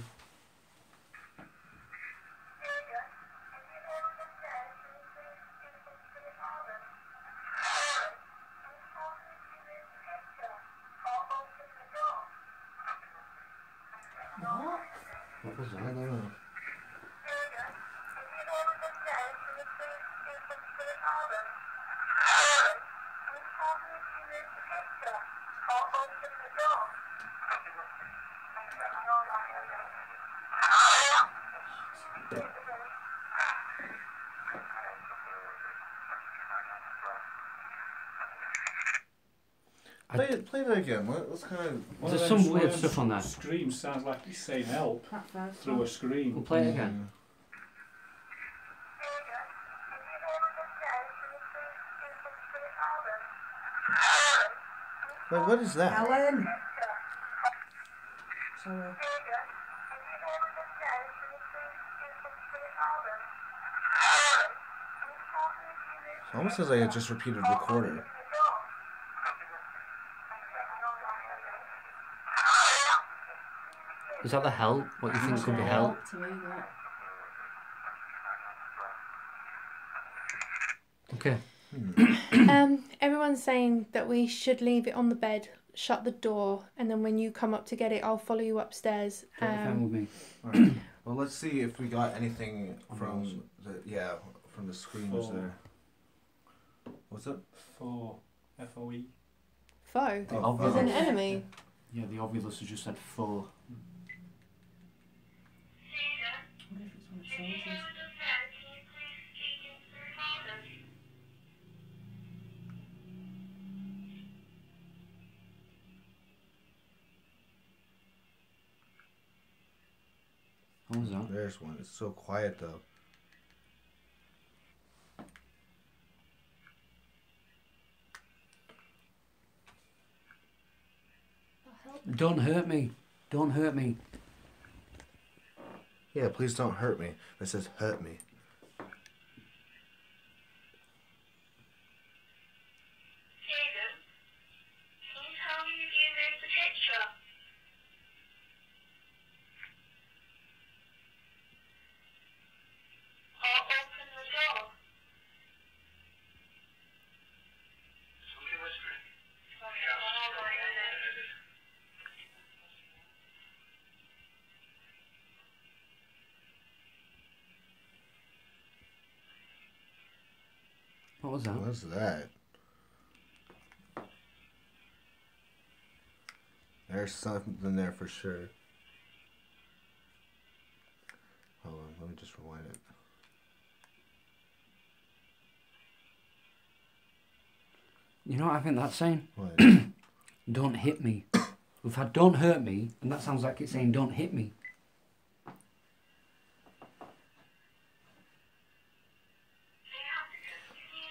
What was
I
that?
don't know. Play that again. Let's kind of.
One
There's
of
some
them
weird
sort of
stuff on that.
Screams sounds like he's saying help
That first
through a
one.
scream.
We'll play it again.
Wait, what is that?
Ellen. Sorry.
It almost says I just repeated recorder.
Is that the hell? What you think could be hell?
To me, that.
Okay.
Everyone's saying that we should leave it on the bed, shut the door, and then when you come up to get it, I'll follow you upstairs.
Totally fine with me.
Alright. Well, let's see if we got anything
On
from from the screens
Four.
there. What's it?
Foe. F-O-E.
Foe.
The
Oh,
obvious.
There's an enemy.
Yeah, the obvious has just said four. What was that?
There's one. It's so quiet though.
Don't hurt me. Don't hurt me.
Yeah, please don't hurt me. It says hurt me.
What was that?
What's that? There's something there for sure. Hold on, let me just rewind it.
You know what I think that's saying?
What?
Don't hit me. We've had don't hurt me, and that sounds like it's saying don't hit me.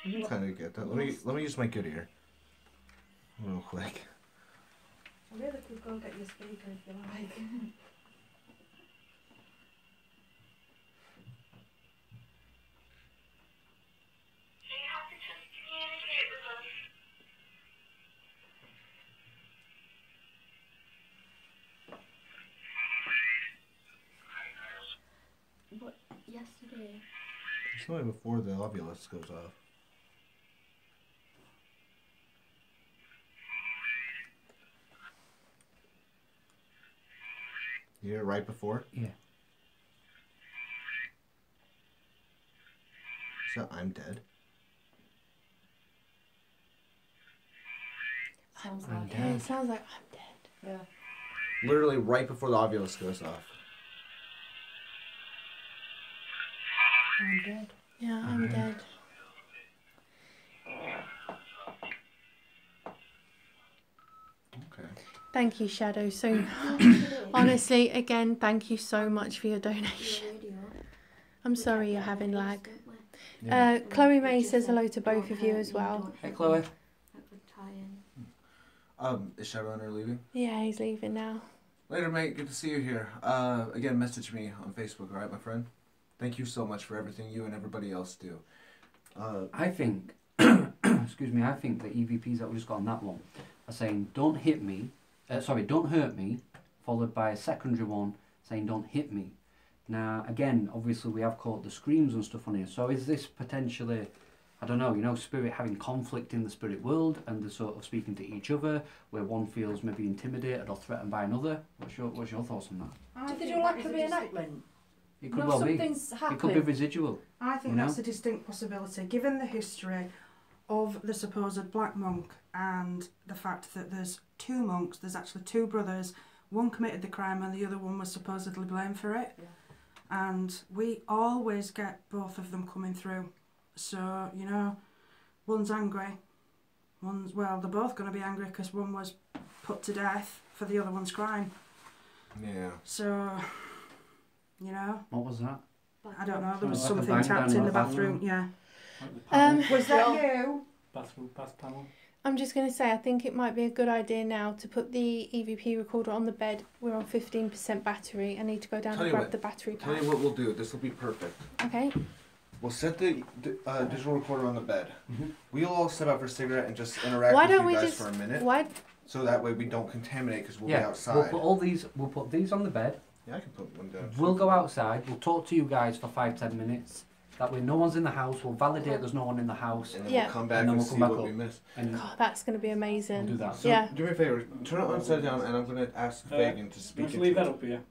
I kind of get that. Let me use my good ear. Real quick.
I really could go get your speaker if you like.
What, yesterday?
It's only before the ovulus goes off. You hear it right before?
Yeah.
Is that I'm dead?
Sounds
I'm
like
dead.
Yeah, it sounds like I'm dead.
Yeah.
Literally right before the ovulus goes off.
I'm dead.
Yeah, I'm dead.
Okay.
Thank you, Shadow. So, honestly, again, thank you so much for your donation. I'm sorry you're having lag. Chloe May says hello to both of you as well.
Hey, Chloe.
That would tie in.
Is Shadowrunner leaving?
Yeah, he's leaving now.
Later, mate. Good to see you here. Again, message me on Facebook, alright, my friend? Thank you so much for everything you and everybody else do.
I think, excuse me, I think the EVPs that we just got on that one are saying don't hit me, don't hurt me, followed by a secondary one saying don't hit me. Now, again, obviously we have caught the screams and stuff on here, so is this potentially, I don't know, you know, spirit having conflict in the spirit world and they're sort of speaking to each other, where one feels maybe intimidated or threatened by another? What's your thoughts on that?
I
Did they
think
do like
that
a
is distinct-
reenactment?
It could
No,
well be.
something's
It could be
happened.
residual.
I think
You know?
that's a distinct possibility, given the history of the supposed black monk and the fact that there's two monks, there's actually two brothers, one committed the crime and the other one was supposedly blamed for it.
Yeah.
And we always get both of them coming through. So, you know, one's angry, well, they're both going to be angry because one was put to death for the other one's crime.
Yeah.
So, you know,
What was that?
I don't know, there was
Like a
something
bang
tapped
down
in
the
the bathroom,
bathroom.
yeah.
Like the panel,
Was that you?
bath panel.
I'm just going to say, I think it might be a good idea now to put the EVP recorder on the bed. We're on 15% battery. I need to go down
Tell
and
you
grab
what,
the battery
Tell
pack.
you what we'll do. This will be perfect.
Okay.
We'll set the digital recorder on the bed.
Mhm.
We'll all sit up for a cigarette and just interact
Why
with
don't
you
we
guys
just?
for a minute.
Why?
So that way we don't contaminate because we'll be
Yeah,
outside.
we'll put these on the bed.
Yeah, I can put one down.
We'll go outside, we'll talk to you guys for 5-10 minutes, That way no one's in the house, we'll validate there's no one in the house.
And then
Yeah.
we'll come back
And then
and,
we'll
see
come back
what
up.
we missed.
And
God, that's going to be amazing.
we'll do that.
So
Yeah.
do me a favor, turn it upside down, and I'm gonna ask Fagan to speak
Let's
into
leave
it.
that up here.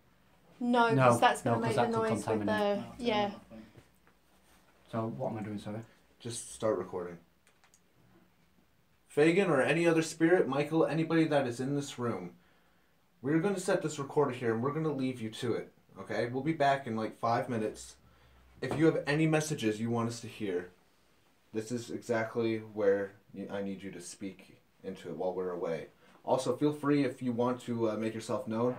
No, because
No,
that's going
no,
to make
'cause
the
that could
noise with the...
contaminate.
Yeah.
So what am I doing, sorry?
Just start recording. Fagan or any other spirit, Michael, anybody that is in this room, we're going to set this recorder here and we're going to leave you to it, okay? We'll be back in like 5 minutes. If you have any messages you want us to hear, this is exactly where I need you to speak into it while we're away. Also, feel free if you want to make yourself known.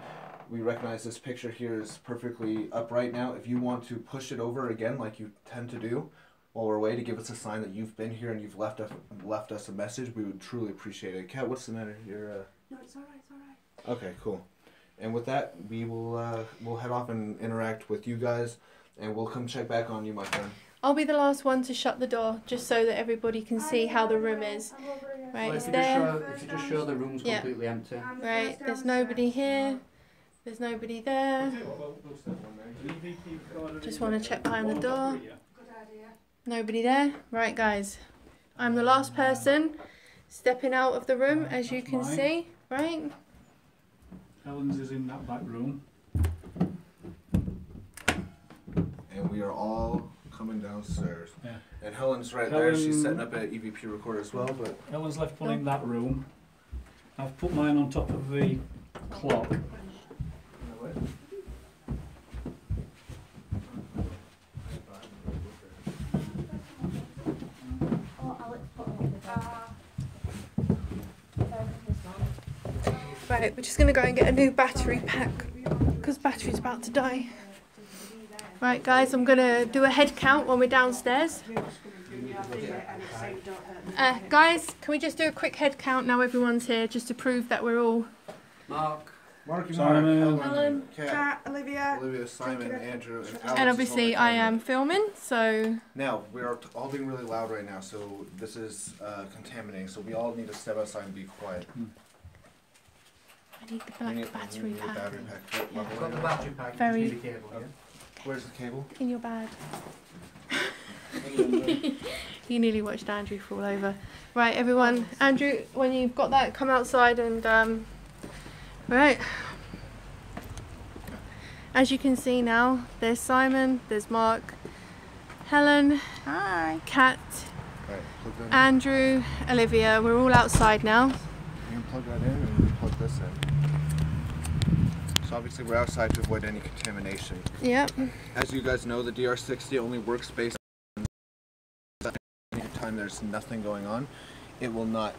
We recognize this picture here is perfectly upright now. If you want to push it over again like you tend to do while we're away to give us a sign that you've been here and you've left us a message, we would truly appreciate it. Kat, what's the matter?
No, it's alright, it's alright.
Okay, cool. And with that, we will we'll head off and interact with you guys, and we'll come check back on you, my friend.
I'll be the last one to shut the door, just so that everybody can see how the room is. Right,
Well,
it's there.
if you just show the room's
Yeah.
completely empty.
Right, there's nobody here. There's nobody there. Just want to check behind the door.
Good idea.
Nobody there. Right, guys. I'm the last person stepping out of the room, as you can see. Right?
Helen's is in that back room.
And we are all coming downstairs.
Yeah.
And Helen's right there. She's
Helen-
setting up an EVP recorder as well, but
Helen's left one in that room. I've put mine on top of the clock.
Oh, Alex put them up with
Right, we're just going to go and get a new battery pack, because battery's about to die. Right, guys, I'm going to do a head count when we're downstairs. Guys, can we just do a quick head count now everyone's here, just to prove that we're all...
Mark.
Marky
Simon.
Mark,
Helen.
Kat,
Kat, Olivia.
Simon, Andrew, and Alex.
And
is
obviously
all
I
the
am
camera.
filming, so...
Now, we are all being really loud right now, so this is contaminating, so we all need to step outside and be quiet.
I need the
We
black
need-
battery
we need a
pack
battery pack. What level
I've got
are
the
you
battery pack.
Very-
You just need a cable, yeah?
Where's the cable?
in your bag. You nearly watched Andrew fall over. Right, everyone. Andrew, when you've got that, come outside and... Right. As you can see now, there's Simon, there's Mark, Helen,
Hi.
Kat,
Alright, plug that in.
Andrew, Olivia. We're all outside now.
You can plug that in and we plug this in. So obviously we're outside to avoid any contamination.
Yep.
As you guys know, the DR60 only works based on anytime there's nothing going on. We will not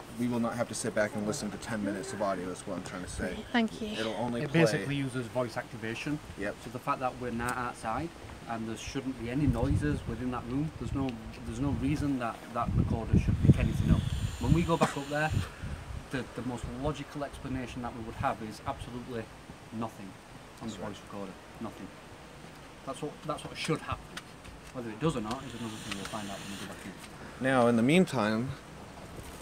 have to sit back and listen to 10 minutes of audio, is what I'm trying to say.
Thank you.
It'll only
It
play.
basically uses voice activation.
Yep.
So the fact that we're not outside and there shouldn't be any noises within that room, there's no reason that recorder should pick anything up. When we go back up there, the most logical explanation that we would have is absolutely nothing on the voice recorder. Nothing. That's what should happen. Whether it does or not is another thing we'll find out when we go back in.
Now, in the meantime,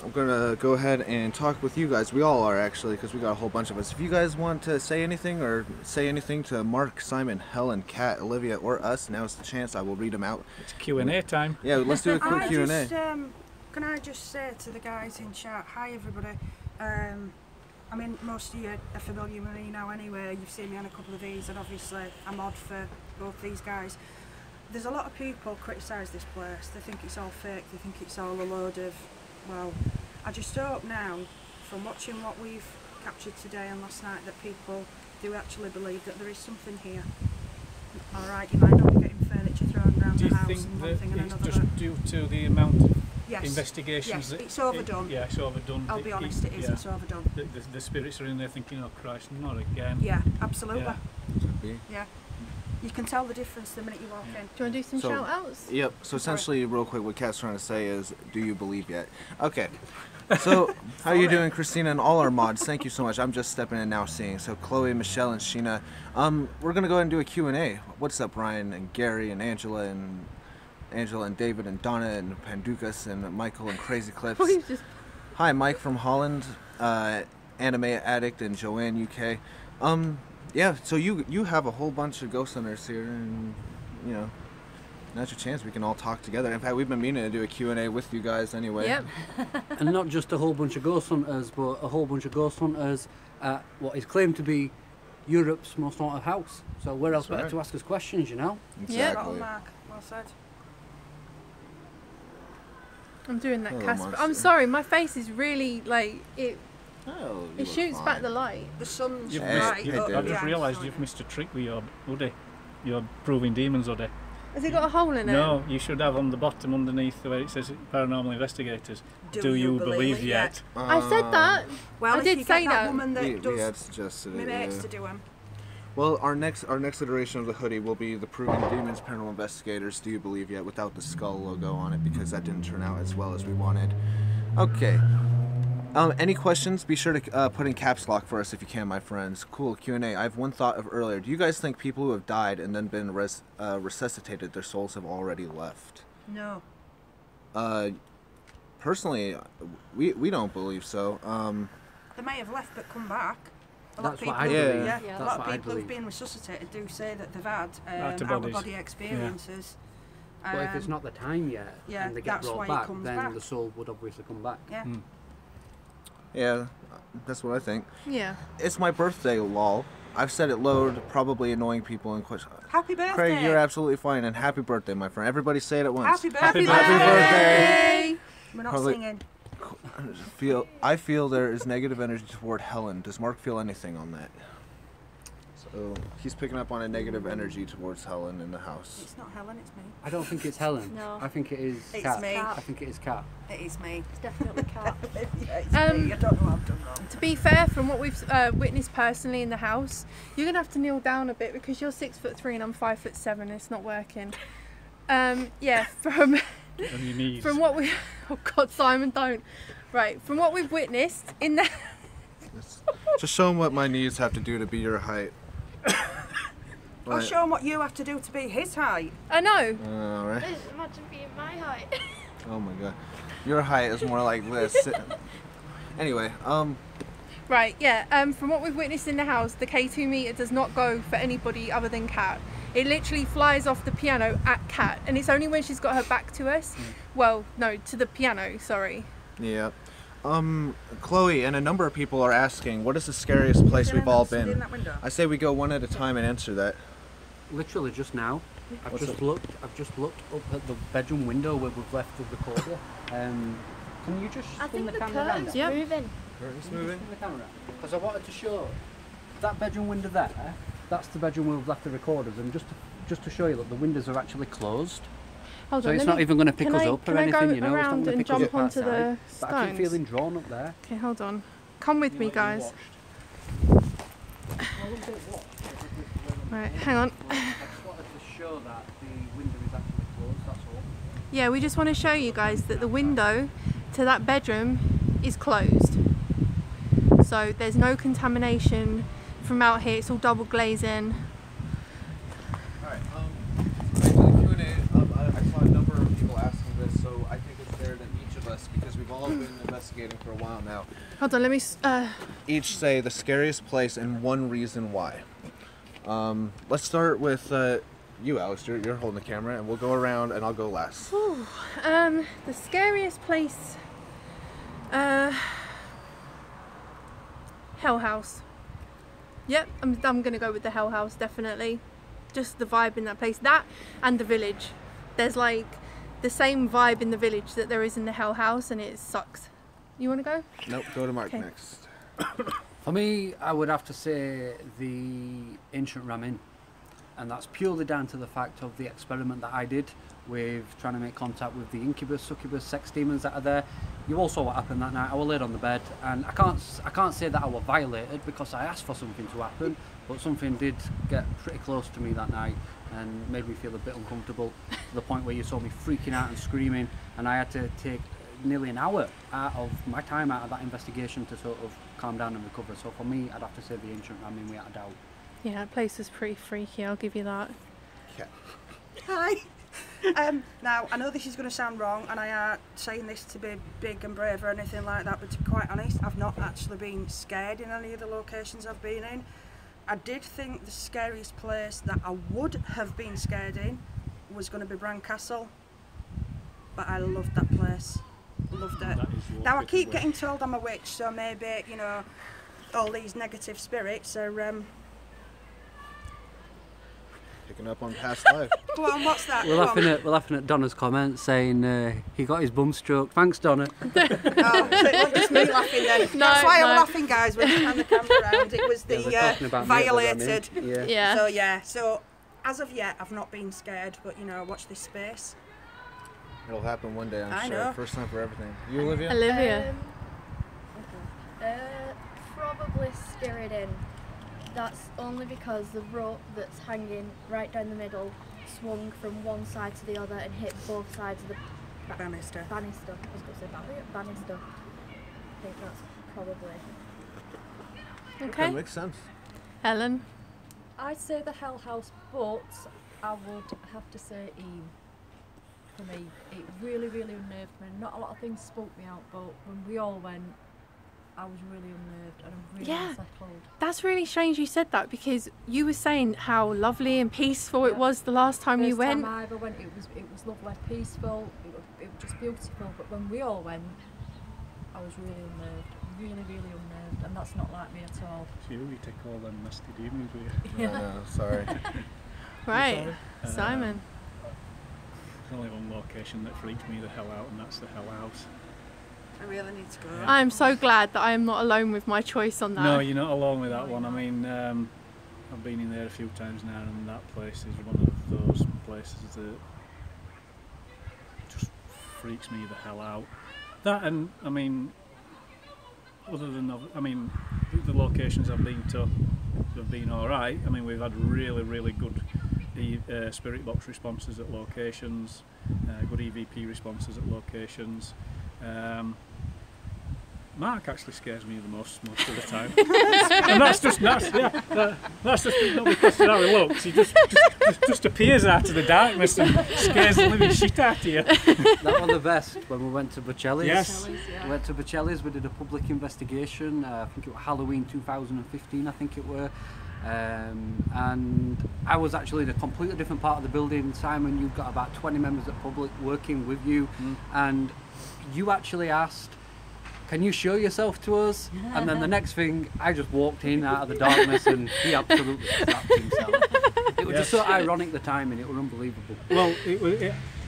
I'm gonna go ahead and talk with you guys. We all are actually, because we got a whole bunch of us. If you guys want to say anything or say anything to Mark, Simon, Helen, Kat, Olivia, or us, now's the chance. I will read them out.
It's Q&A time.
Yeah, let's do a quick Q&A.
Can I just say to the guys in chat, hi everybody. I mean, most of you are familiar with me now anyway. You've seen me on a couple of these, and obviously I'm odd for both these guys. There's a lot of people criticise this place. They think it's all fake. They think it's all a load of, well, I just hope now, from watching what we've captured today and last night, that people do actually believe that there is something here. All right, you might not be getting furniture thrown around
Do you
the house
think
and one
that
thing and
it's
another.
just due to the amount of
Yes.
investigations
Yes,
that...
it's overdone.
Yeah, it's overdone.
I'll be honest, it is.
Yeah.
It's overdone.
The spirits are in there thinking, oh Christ, not again.
Yeah, absolutely.
Yeah.
Could be.
Yeah. You can tell the difference the minute you walk in.
Do you want to do some
So-
shout outs?
Yep. So essentially, real quick, what Kat's trying to say is, do you believe yet? Okay. So, how are you doing, Christina, and all our mods? Thank you so much. I'm just stepping in now, seeing. So, Chloe, Michelle, and Sheena. We're gonna go ahead and do a Q&A. What's up, Ryan and Gary and Angela and David and Donna and Pandukas and Michael and Crazy Clips.
Or you just...
Hi, Mike from Holland, Anime Addict, and Joanne, UK. Yeah, so you have a whole bunch of ghost hunters here, and you know, Now's your chance. We can all talk together. In fact, we've been meaning to do a Q&A with you guys anyway.
Yep.
And not just a whole bunch of ghost hunters, but a whole bunch of ghost hunters at what is claimed to be Europe's most haunted house. So where else better to ask us questions, you know?
Exactly.
Mark. Well said.
I'm doing that
Hello,
Casper. I'm
monster.
sorry, my face is really like it.
Oh,
It shoots back the light.
The sun's
You've
right.
missed-
up
Hey,
I've
David.
just
the
realised
outside.
you've missed a trick with your hoodie. Your Proving Demons hoodie.
Has it got a hole in it?
No, you should have on the bottom underneath where it says Paranormal Investigators. Do you believe yet?
I said that.
Well,
I
if
did
you
say
get
that.
woman that
We
does
had suggested
my
it.
mates
Yeah.
to do them.
Well, our next iteration of the hoodie will be the Proving Demons Paranormal Investigators. Do you believe yet? Without the skull logo on it, because that didn't turn out as well as we wanted. Okay. Any questions? Be sure to put in caps lock for us if you can, my friends. Cool, Q&A. I have one thought of earlier. Do you guys think people who have died and then been resuscitated, their souls have already left?
No.
Personally, we don't believe so.
They may have left but come back. A lot of
That's
people,
what I
believe.
yeah,
Yeah.
a
That's
lot of
what I
people who've
believe.
been resuscitated do say that they've had
Out-of-bodies.
out-of-body experiences.
But if it's not the time yet
yeah,
and they get
that's
brought
why it
back,
comes
then
back.
the soul would obviously come back.
Yeah.
Yeah, that's what I think.
Yeah.
It's my birthday, lol. I've said it loud, probably annoying people in question.
Happy birthday!
Craig, you're absolutely fine, and happy birthday, my friend. Everybody say it at once.
Happy birthday!
Happy birthday!
We're not
Probably-
singing.
I feel there is negative energy toward Helen. Does Mark feel anything on that? So he's picking up on a negative energy towards Helen in the house.
It's not Helen, it's me.
I don't think it's Helen.
No.
I think it is
It's
Kat.
me.
I think it is Kat.
It is me.
It's definitely Cat.
Yeah, it's
Um,
me. I don't know what I've done wrong.
To be fair, from what we've witnessed personally in the house, you're gonna have to kneel down a bit because you're 6'3" and I'm 5'7". It's not working. Yeah, from
On your knees.
from what we, oh God, Simon, don't. Right, from what we've witnessed in the,
Just show him what my knees have to do to be your height.
I'll show him what you have to do to be his height.
I know.
Alright.
Just imagine being my height.
Oh my god. Your height is more like this. Anyway,
Right, yeah. From what we've witnessed in the house, the K2 meter does not go for anybody other than Kat. It literally flies off the piano at Kat, and it's only when she's got her back to us. Well, no, to the piano. Sorry.
yeah. Chloe and a number of people are asking, what is the scariest place we've all
In
been?
that window.
I say we go one at a time and answer that.
Literally just now, I've
What's
just
up?
looked. I've just looked up at the bedroom window where we've left the recorder. Can you just
I
spin
think
the
the
camera around?
curtain's
Yep.
moving.
Curtains
Spin the camera because I wanted to show that bedroom window there. That's the bedroom where we've left the recorders, and just to show you that the windows are actually closed.
Hold
So
on.
it's
let
not
me-
even going to pick
can
us
I-
up or
can I go
anything, you know. It's not
around
going to
and
pick us
jump
up
onto
outside.
the
But I keep
stones?
feeling drawn up there.
Okay, hold on. Come with me, guys. Right, hang on.
I just wanted to show that the window is actually closed. That's all.
Yeah, we just want to show you guys that the window to that bedroom is closed. So there's no contamination from out here. It's all double glazing.
Alright, for the Q&A, I saw a number of people asking this, so I think it's fair that each of us, because we've all been investigating for a while now,
Hold on, let me.
each say the scariest place and one reason why. Let's start with you, Alex. You're holding the camera, and we'll go around, and I'll go last.
The scariest place. Hell House. Yep, I'm gonna go with the Hell House, definitely. Just the vibe in that place. That and the village. There's like the same vibe in the village that there is in the Hell House, and it sucks. You wanna go?
Nope, go to Mark
Okay.
next.
For me, I would have to say the ancient ramen, and that's purely down to the fact of the experiment that I did with trying to make contact with the incubus, succubus, sex demons that are there. You all saw what happened that night. I was laid on the bed, and I can't say that I was violated because I asked for something to happen, but something did get pretty close to me that night and made me feel a bit uncomfortable to the point where you saw me freaking out and screaming, and I had to take nearly an hour out of my time out of that investigation to sort of calm down and recover. So for me, I'd have to say the ancient ramen without a doubt.
Yeah, that place was pretty freaky. I'll give you that.
Hi. Now, I know this is going to sound wrong, and I aren't saying this to be big and brave or anything like that, but to be quite honest, I've not actually been scared in any of the locations I've been in. I did think the scariest place that I would have been scared in was going to be Bran Castle, but I loved that place. Loved it. Now I keep getting told I'm a witch, so maybe, you know, all these negative spirits are
Picking up on past life.
Go on, what's that?
We're laughing at Donna's comment saying he got his bum stroked. Thanks, Donna.
Oh, so it wasn't just me laughing then. That's why I'm laughing, guys, when you turn the camera around. It was the violated.
Yeah.
So as of yet, I've not been scared, but you know, watch this space.
It'll happen one day, I'm sure.
Know.
First time for everything. You, Olivia?
Olivia.
Probably Spirit. That's only because the rope that's hanging right down the middle swung from one side to the other and hit both sides of the
banister.
I was going to say banister. I think that's probably.
Okay.
Makes sense.
Helen.
I'd say the Hell House, but I would have to say Eve. For me, it really, really unnerved me. Not a lot of things spoke me out, but when we all went, I was really unnerved and I'm really unsettled.
That's really strange you said that, because you were saying how lovely and peaceful it was the last time you went.
First time I ever went, it was lovely, peaceful, it was just beautiful, but when we all went, I was really unnerved, really unnerved, and that's not like me at all.
So you take all them nasty demons with you?
Yeah. No, sorry.
Right, Simon.
There's only one location that freaks me the hell out, and that's the Hell House.
I really need to go.
I am so glad that I am not alone with my choice on that.
No, you're not alone with that one. I mean, I've been in there a few times now, and that place is one of those places that just freaks me the hell out. That, and I mean, other than the locations I've been to have been all right. I mean, we've had really good spirit box responses at locations, good EVP responses at locations. Mark actually scares me the most of the time, and that's just not because of how he looks. He just appears out of the darkness and scares the living shit out of you.
That was the best when we went to Bocelli's.
Yes.
We went to Bocelli's, we did a public investigation, I think it was Halloween 2015, I think it were. And I was actually in a completely different part of the building. Simon, you've got about 20 members of the public working with you, and you actually asked, can you show yourself to us? And then the next thing, I just walked in out of the darkness and he absolutely slapped himself. It was just so ironic, the timing, it was unbelievable.
Well, it was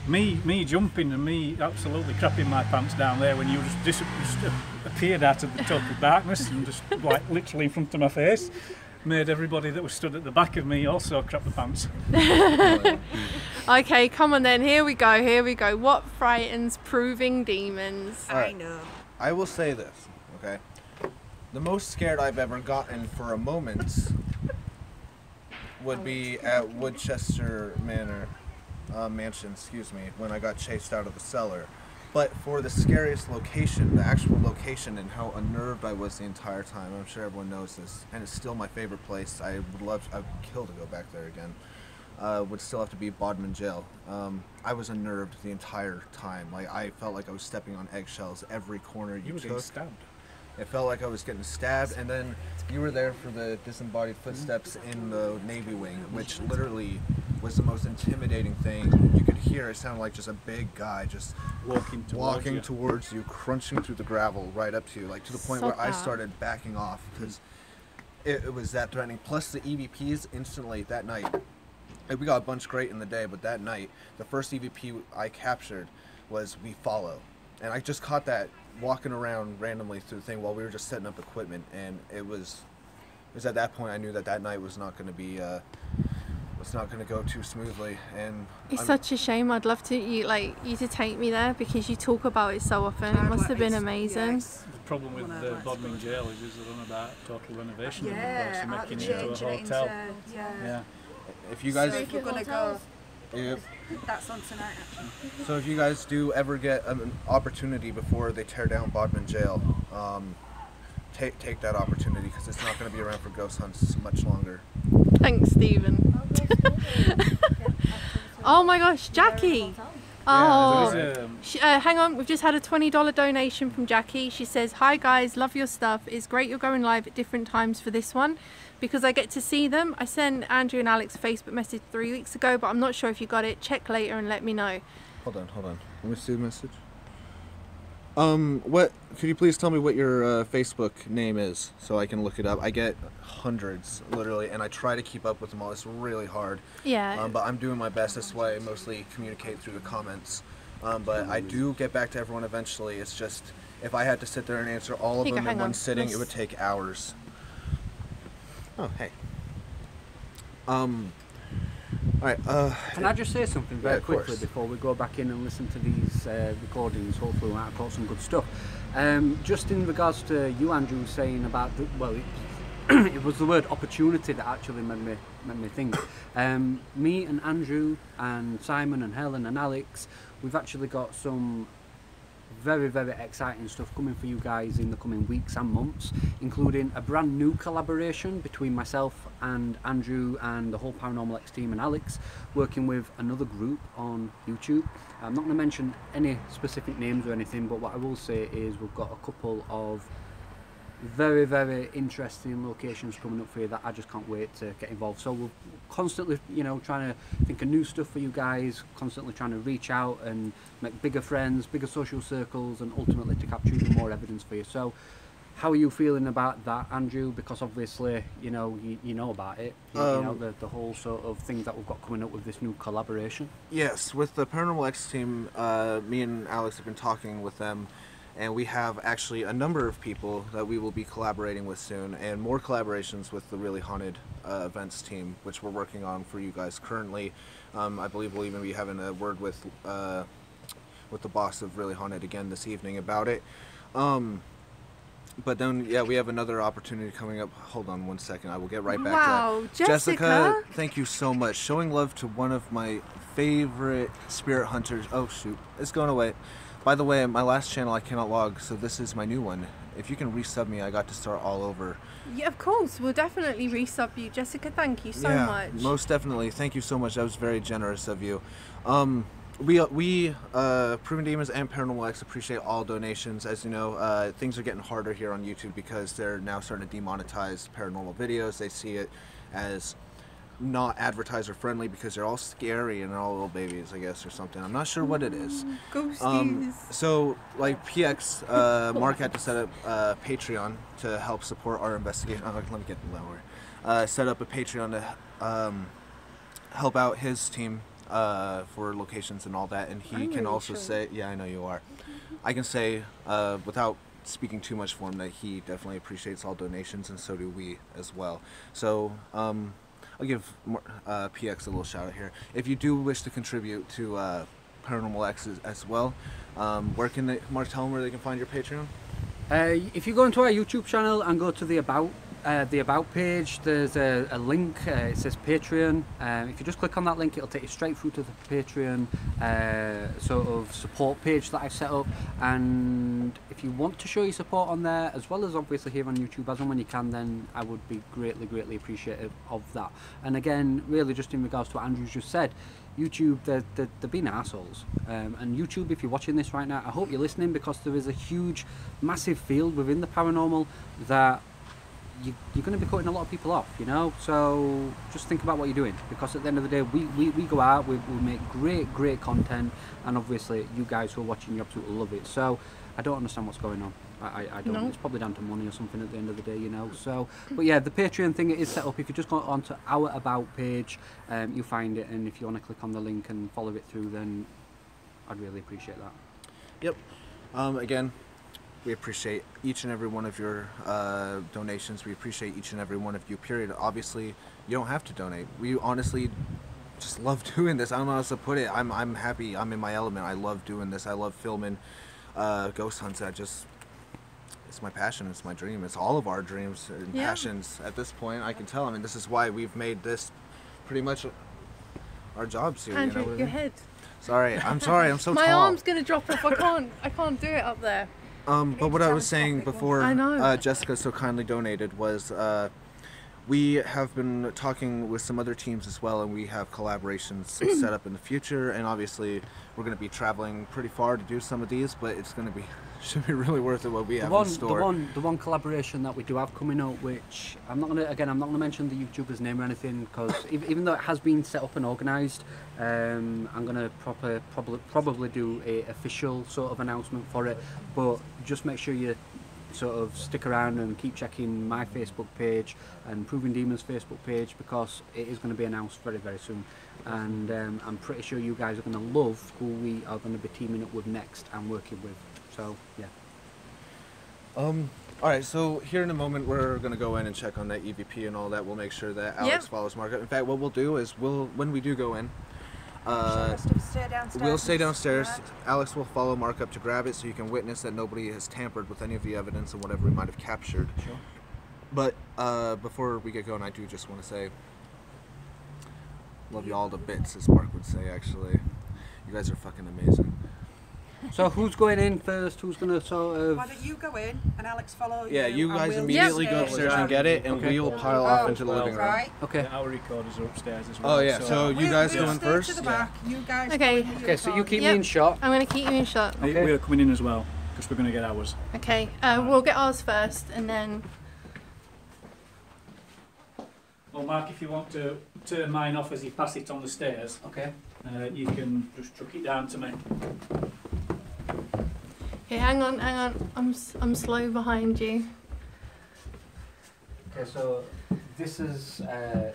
me jumping and me absolutely crapping my pants down there when you just appeared out of the total darkness and just like literally in front of my face. Made everybody that was stood at the back of me also crap the pants.
Okay, come on then, here we go. What frightens proving demons?
Right.
I know.
I will say this, okay? The most scared I've ever gotten for a moment would be at Woodchester Mansion, when I got chased out of the cellar. But for the scariest location, the actual location, and how unnerved I was the entire time, I'm sure everyone knows this, and it's still my favorite place. I'd kill to go back there again. Would still have to be Bodmin Jail. I was unnerved the entire time. Like, I felt like I was stepping on eggshells every corner you
were
took.
getting stabbed.
It felt like I was getting stabbed, and then you were there for the disembodied footsteps in the Navy wing, which literally was the most intimidating thing you could hear. It sounded like just a big guy just walking towards you, crunching through the gravel right up to you, like to the point where I started backing off because it was that threatening. Plus the EVPs instantly that night. We got a bunch great in the day, but that night, the first EVP I captured was We Follow. And I just caught that walking around randomly through the thing while we were just setting up equipment, and it was at that point I knew that night was not going to be go too smoothly. And
it's such a shame. I'd love to you to take me there because you talk about it so often. It must have been amazing.
The problem with the Bodmin Jail is they're on about total renovation of the place and making it into a hotel. Yeah.
If you guys,
so if you're gonna go,
yep.
That's on tonight actually.
So if you guys do ever get an opportunity before they tear down Bodmin Jail, take that opportunity because it's not going to be around for ghost hunts much longer.
Thanks, Stephen. Oh my gosh, Jackie! Oh,
There is,
hang on. We've just had a $20 donation from Jackie. She says, "Hi guys, love your stuff. It's great you're going live at different times for this one because I get to see them. I sent Andrew and Alex a Facebook message 3 weeks ago, but I'm not sure if you got it. Check later and let me know."
Hold on. Let me see the message. What? Could you please tell me what your Facebook name is so I can look it up? I get hundreds, literally, and I try to keep up with them all. It's really hard.
Yeah.
But I'm doing my best. That's why I mostly communicate through the comments. But I do get back to everyone eventually. It's just, if I had to sit there and answer all of them in one sitting, it would take hours. Oh, hey. Alright,
Can I just say something very quickly
course.
before we go back in and listen to these recordings? Hopefully we might have got some good stuff. Just in regards to you, Andrew, saying about, it was the word opportunity that actually made me think. Me and Andrew and Simon and Helen and Alex, we've actually got some very, very exciting stuff coming for you guys in the coming weeks and months, including a brand new collaboration between myself and Andrew and the whole Paranormal X team and Alex, working with another group on YouTube. I'm not going to mention any specific names or anything, but what I will say is we've got a couple of very, very interesting locations coming up for you that I just can't wait to get involved. So we're constantly, trying to think of new stuff for you guys, constantly trying to reach out and make bigger friends, bigger social circles, and ultimately to capture even more evidence for you. So how are you feeling about that, Andrew? Because obviously, you know about it, the whole sort of thing that we've got coming up with this new collaboration.
yes, with the Paranormal X team, me and Alex have been talking with them, and we have actually a number of people that we will be collaborating with soon, and more collaborations with the Really Haunted events team, which we're working on for you guys currently. I believe we'll even be having a word with the boss of Really Haunted again this evening about it. But then, yeah, we have another opportunity coming up. Hold on one second. I will get right back
Wow,
to that. Jessica, thank you so much. Showing love to one of my favorite spirit hunters. Oh, shoot. It's going away. By the way, my last channel I cannot log, so this is my new one. If you can resub me, I got to start all over.
Yeah, of course. We'll definitely resub you. Jessica, thank you so much.
Most definitely. Thank you so much. That was very generous of you. We Proven Demons and Paranormal X appreciate all donations. As you know, things are getting harder here on YouTube because they're now starting to demonetize paranormal videos. They see it as not advertiser friendly because they're all scary and they're all little babies, I guess, or something. I'm not sure what it is.
Ghosties.
So, like PX, Mark had to set up Patreon to help support our investigation. Oh, let me get lower. Set up a Patreon to help out his team for locations and all that, and he can also say, yeah, I know you are. I can say, without speaking too much for him, that he definitely appreciates all donations, and so do we as well. So, I'll give PX a little shout out here. If you do wish to contribute to Paranormal X as well, where can they, Mark, tell them where they can find your Patreon?
If you go into our YouTube channel and go to the About page, there's a link, it says Patreon. If you just click on that link, it'll take you straight through to the Patreon sort of support page that I've set up. And if you want to show your support on there, as well as obviously here on YouTube, as and when you can, then I would be greatly appreciative of that. And again, really just in regards to what Andrew's just said, YouTube, they're being assholes. And YouTube, if you're watching this right now, I hope you're listening, because there is a huge, massive field within the paranormal that you're going to be cutting a lot of people off, so just think about what you're doing, because at the end of the day, we go out, we make great content, and obviously you guys who are watching, you absolutely love it. So I don't understand what's going on. I don't. No. It's probably down to money or something at the end of the day, so but yeah, the Patreon thing is set up. If you just go onto our About page, you'll find it, and if you want to click on the link and follow it through, then I'd really appreciate that.
Yep. Again, we appreciate each and every one of your donations. We appreciate each and every one of you, period. Obviously, you don't have to donate. We honestly just love doing this. I don't know how else to put it. I'm happy. I'm in my element. I love doing this. I love filming ghost hunts. It's my passion. It's my dream. It's all of our dreams and passions at this point. I can tell. I mean, this is why we've made this pretty much our jobs here.
Andrew, your head.
Sorry. I'm sorry. I'm so
my
tall.
My arm's gonna drop off. I can't do it up there.
But what I was saying before Jessica so kindly donated was We have been talking with some other teams as well, and we have collaborations set up in the future. And obviously, we're going to be traveling pretty far to do some of these, but it's going to be should be really worth it what we have in store.
The one collaboration that we do have coming up, which I'm not gonna mention the YouTuber's name or anything, because even though it has been set up and organised, I'm gonna probably do a official sort of announcement for it. But just make sure you sort of stick around and keep checking my Facebook page and Proving Demons Facebook page, because it is going to be announced very, very soon. And I'm pretty sure you guys are going to love who we are going to be teaming up with next and working with. So yeah.
Alright, so here in a moment we're going to go in and check on that EVP and all that. We'll make sure that Alex follows markup. In fact, what we'll do is when we do go in, we'll stay downstairs. Alex will follow markup to grab it so you can witness that nobody has tampered with any of the evidence and whatever we might have captured.
Sure.
But before we get going, I do just want to say, love you all to bits, as Mark would say, actually. You guys are fucking amazing.
So who's going in first? Who's going to sort of...
Why don't you go in and Alex follow you?
Yeah, you guys
we'll
immediately go upstairs and get it, and we'll pile off into the living room.
Right.
Okay.
Our recorders are upstairs as well.
Oh yeah, so you guys
we'll
go in
stay
first?
To the back. You guys
Okay.
go in
Okay, so you keep
Yep.
me in shot.
I'm going to keep you in shot.
Okay.
We're coming in as well, because we're going to get ours.
Okay, we'll get ours first, and then...
Well, Mark, if you want to turn mine off as you pass it on the stairs,
Okay.
you can just chuck it down to me.
Okay, hang on. I'm slow behind you.
Okay, so this is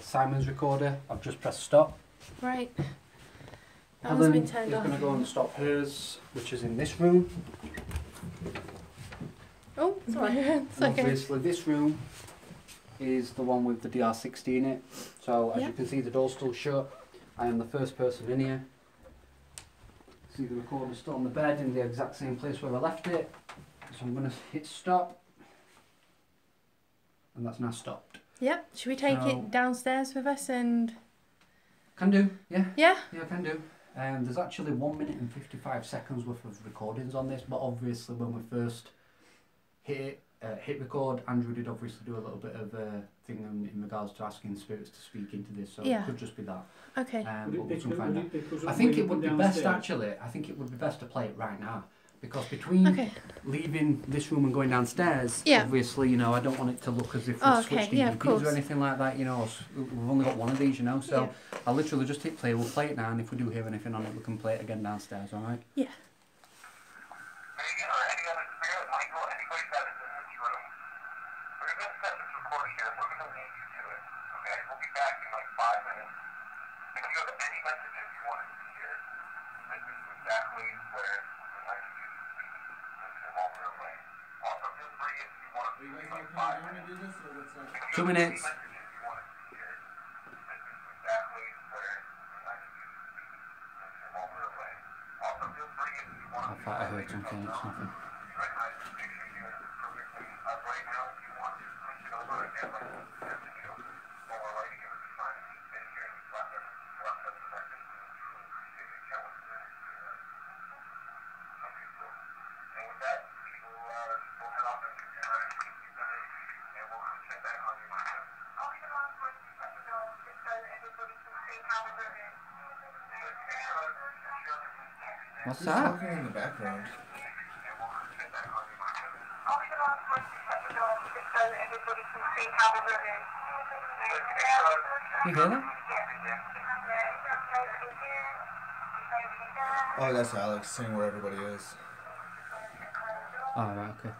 Simon's recorder. I've just pressed stop.
Right. That one's
Helen
been
is
turned
going to
off.
go and stop hers, which is in this room.
Oh, sorry. It's
And
okay.
obviously this room is the one with the DR60 in it. So as
Yeah.
you can see, the door's still shut. I am the first person in here. See the recorder's still on the bed in the exact same place where I left it. So I'm going to hit stop. And that's now stopped.
Yep. Should we take
So-
it downstairs with us and...
Can do, yeah.
Yeah?
Yeah, I can do. There's actually 1 minute and 55 seconds worth of recordings on this, but obviously when we first hit record, Andrew did obviously do a little bit of a thing in regards to asking spirits to speak into this, so
Yeah.
it could just be that.
Okay.
But we can find out. I think it would be best actually. I think it would be best to play it right now, because between
Okay.
leaving this room and going downstairs,
Yeah.
obviously, you know, I don't want it to look as if we've
Oh, okay.
switched
Yeah, of
EVPs
course.
or anything like that. You know, we've only got one of these, you know. So I'll literally just hit play. We'll play it now, and if we do hear anything on it, we can play it again downstairs. All right?
Yeah.
Megan or any other spirit, Michael, anybody that is in this room. We're going to set this recorder here. We're going to lead you to it. Okay? We'll be back in like 5 minutes. If you have any messages you want us to hear, this is exactly where we'd like you to speak. This is while we're away. Also, feel free if you want to speak like 5 minutes.
2 minutes.
Messages you want us to hear, this is exactly where we'd like you to speak. This is while we're away. Also, feel free if you want
I
to
thought I heard something. It's nothing.
recognize this picture here perfectly. Right now, if you want to switch it over again, like this video, while we're writing it, would be fine. If you've been here and you've left us a message, we would truly appreciate it. Tell us that. Okay, cool. And with that, we'll head off and keep you guys, and we'll check that on your mind. I'll get on for just so everybody can see how the room is.
What's
Who's
that?
talking in the background?
You hear that?
Oh, that's Alex saying where everybody is.
Oh, right, okay.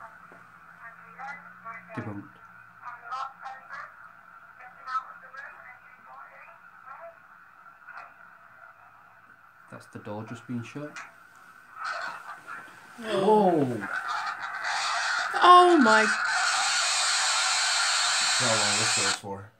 Debunked. That's the door just being shut. Whoa!
Oh my...
How long this goes for?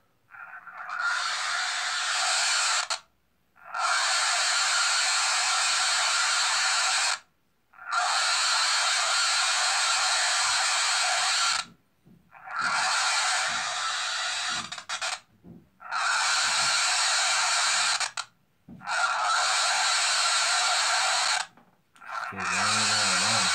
Goes on and on.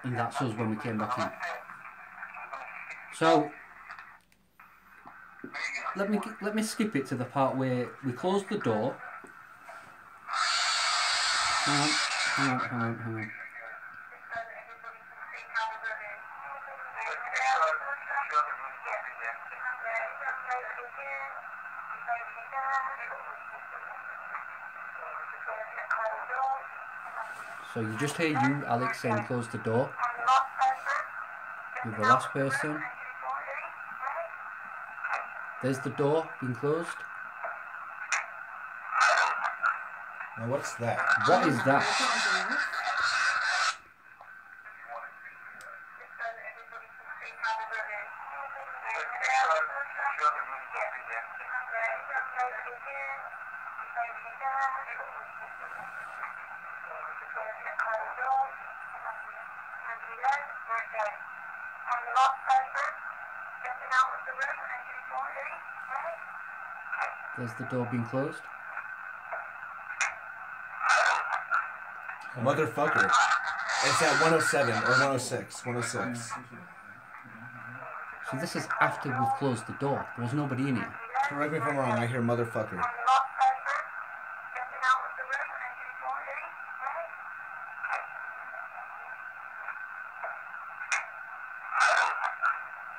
And that's us when we came back in. So let me skip it to the part where we closed the door. Hang on. So you just hear you, Alex, saying close the door. You're the last person. There's the door being closed.
Now what's that?
What is that? There's the door being closed.
Motherfucker. It's at 107 or 106. 106.
So this is after we've closed the door. There was nobody in here.
Correct me if I'm wrong, I hear motherfucker.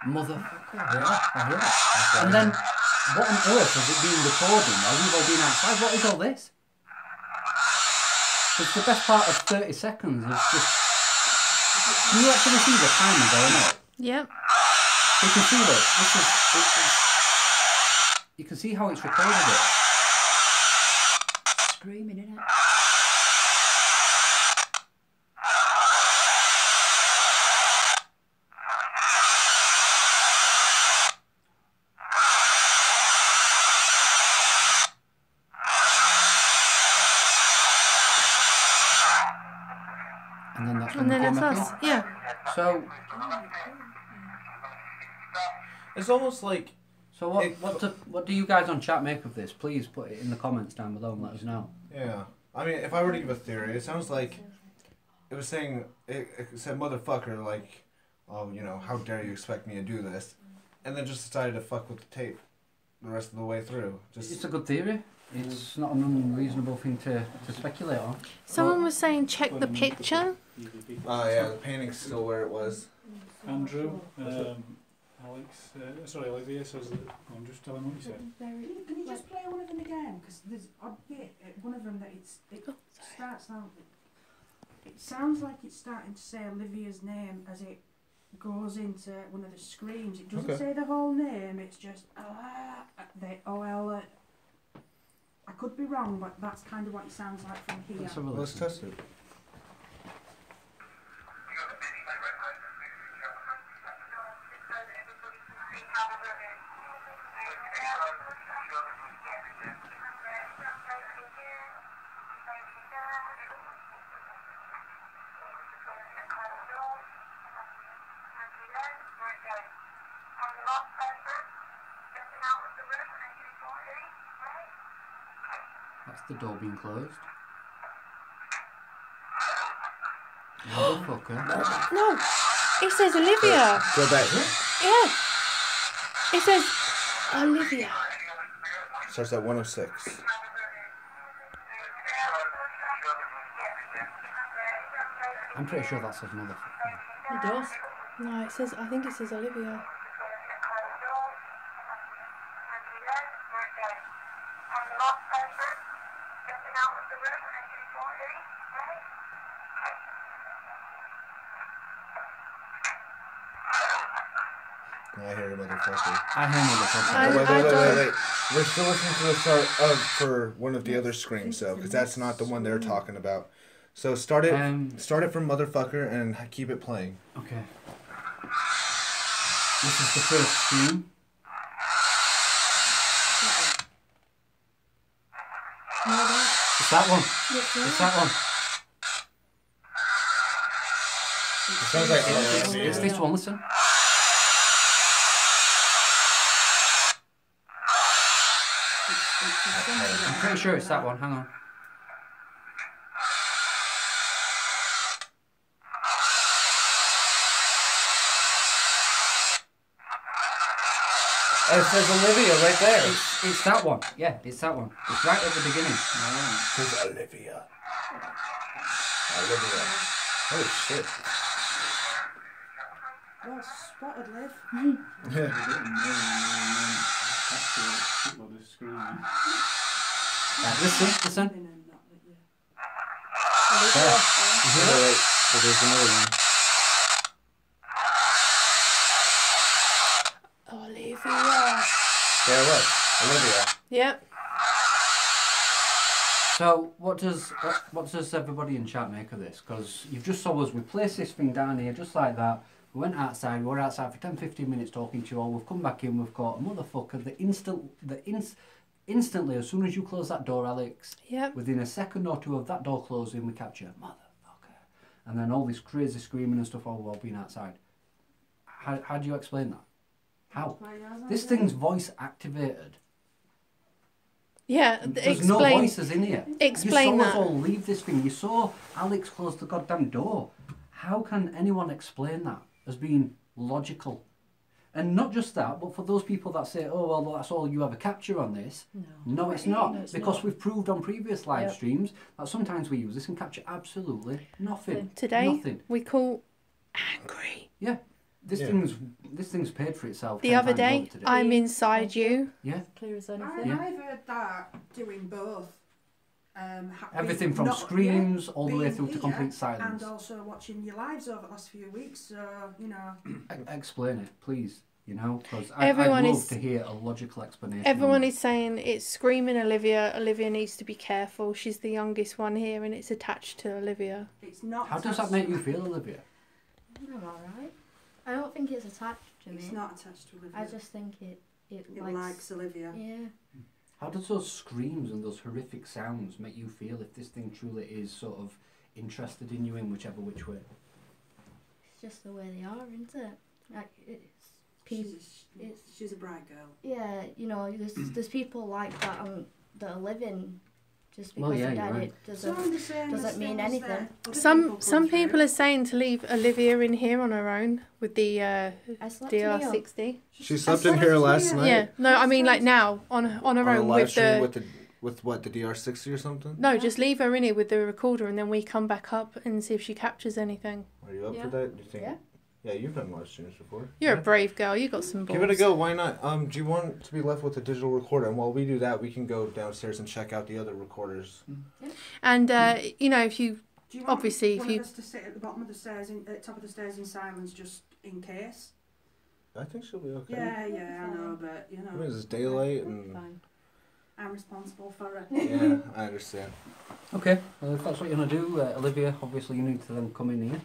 Motherfucker. Yeah, I hear it. And then, what on earth is it being recorded while we've all been outside? What is all this? It's the best part of 30 seconds of just... Can you actually see the timer going up?
Yep.
You can see that. This is... You can see how it's recorded it.
Screaming, innit?
And then
it's us. Yeah.
So
it's almost like.
So what do you guys on chat make of this? Please put it in the comments down below and let us know.
Yeah, I mean, if I were to give a theory, it sounds like it was saying it said motherfucker, like, oh, you know, how dare you expect me to do this, and then just decided to fuck with the tape the rest of the way through.
It's a good theory. It's not an unreasonable thing to speculate on.
Someone was saying check the picture.
Oh yeah, the painting's still where it was.
Andrew, Alex, sorry, Olivia says that. I'm just telling what you said.
Can you just play one of them again? Because there's a bit at one of them that it starts out. It sounds like it's starting to say Olivia's name as it goes into one of the screams. It doesn't say the whole name. It's just the OL. I could be wrong, but that's kind of what it sounds like from here.
Let's test it.
That's the door being closed. Motherfucker.
No, it says Olivia.
Go back.
Yeah. It says Olivia.
Starts at 106.
I'm pretty sure that says motherfucker.
It does. No, it says. I think it says Olivia.
I hear a motherfucker.
I hear motherfucker.
Wait. We're still listening to the start for one of the other screams, though, because that's not the one they're talking about. So start it from motherfucker and keep it playing.
Okay. This is the first scream. It's that one. It's that one.
It sounds like
it's this one. Listen. I'm pretty sure it's that one. Hang on. It says Olivia right there. It's that one. Yeah, it's that one. It's right at the beginning.
It says Olivia. Olivia. Oh shit.
Well spotted, Liv.
Yeah.
Listen.
There. You hear that right? So there's another one.
Olivia.
There it was. Olivia.
Yep.
So what does everybody in chat make of this? Because you've just saw us, we placed this thing down here just like that. We went outside, we were outside for 10-15 minutes talking to you all. We've come back in, we've got a motherfucker that instantly, as soon as you close that door, Alex,
Yep.
within a second or two of that door closing, we capture motherfucker. And then all this crazy screaming and stuff while we've all been outside. How do you explain that? How? This thing's voice activated.
Yeah,
There's no voices in here.
Explain
you saw
that.
us all leave this thing. You saw Alex close the goddamn door. How can anyone explain that as being logical? And not just that, but for those people that say, oh, well, that's all you ever capture on this. No, it's not.
No, it's
because
not.
we've proved on previous live
Yep.
streams that sometimes we use this and capture absolutely nothing.
Today
Nothing.
we call angry.
Yeah. This thing's paid for itself.
The
10
other
times
day,
over today.
I'm inside you.
Yeah.
Clear as
I've
anything.
heard that doing both.
Everything from
not-
screams all the way
being
through to
here
complete silence.
And also watching your lives over the last few weeks, so, you know.
Explain it, please. You know, because
Everyone
I'd love
is-
to hear a logical explanation.
Everyone
on
is saying it's screaming Olivia. Olivia needs to be careful. She's the youngest one here and it's attached to Olivia.
It's not.
How does that make you feel, Olivia?
I'm alright. I don't think it's attached to me.
It's not attached to Olivia.
I just think it
It likes Olivia.
Yeah.
How does those screams and those horrific sounds make you feel if this thing truly is sort of interested in you in whichever which way?
It's just the way they are, isn't it? Like it's people.
She's a bright girl.
Yeah, you know, there's people like that that are living just because
Well, yeah,
they're
you're
dead.
right.
It doesn't mean anything.
Some people are saying to leave Olivia in here on her own with the
I slept in here.
DR60.
She slept in here last night.
Yeah, no, I mean like now on her
On a
own
live
with
stream
the.
with what, the DR60 or something?
No, just leave her in here with the recorder and then we come back up and see if she captures anything.
Are you up
Yeah.
for that? Do you think?
Yeah.
Yeah, you've done live streams before.
You're
Yeah.
a brave girl. You got some balls.
Give it a go. Why not? Do you want to be left with a digital recorder? And while we do that, we can go downstairs and check out the other recorders.
And you know, if you
Do you want
Obviously, if
one
you-
of us to sit at the bottom of the stairs, at the top of the stairs in silence, just in case?
I think she'll be okay.
Yeah, I know, but you
I
know,
mean, it's daylight and
Fine.
I'm responsible for it.
yeah, I understand.
Okay, well, if that's what you're going to do, Olivia, obviously you need to then come in here.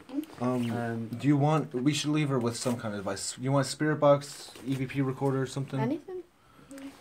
Do you want? We should leave her with some kind of device. You want a spirit box, EVP recorder, or something?
Anything?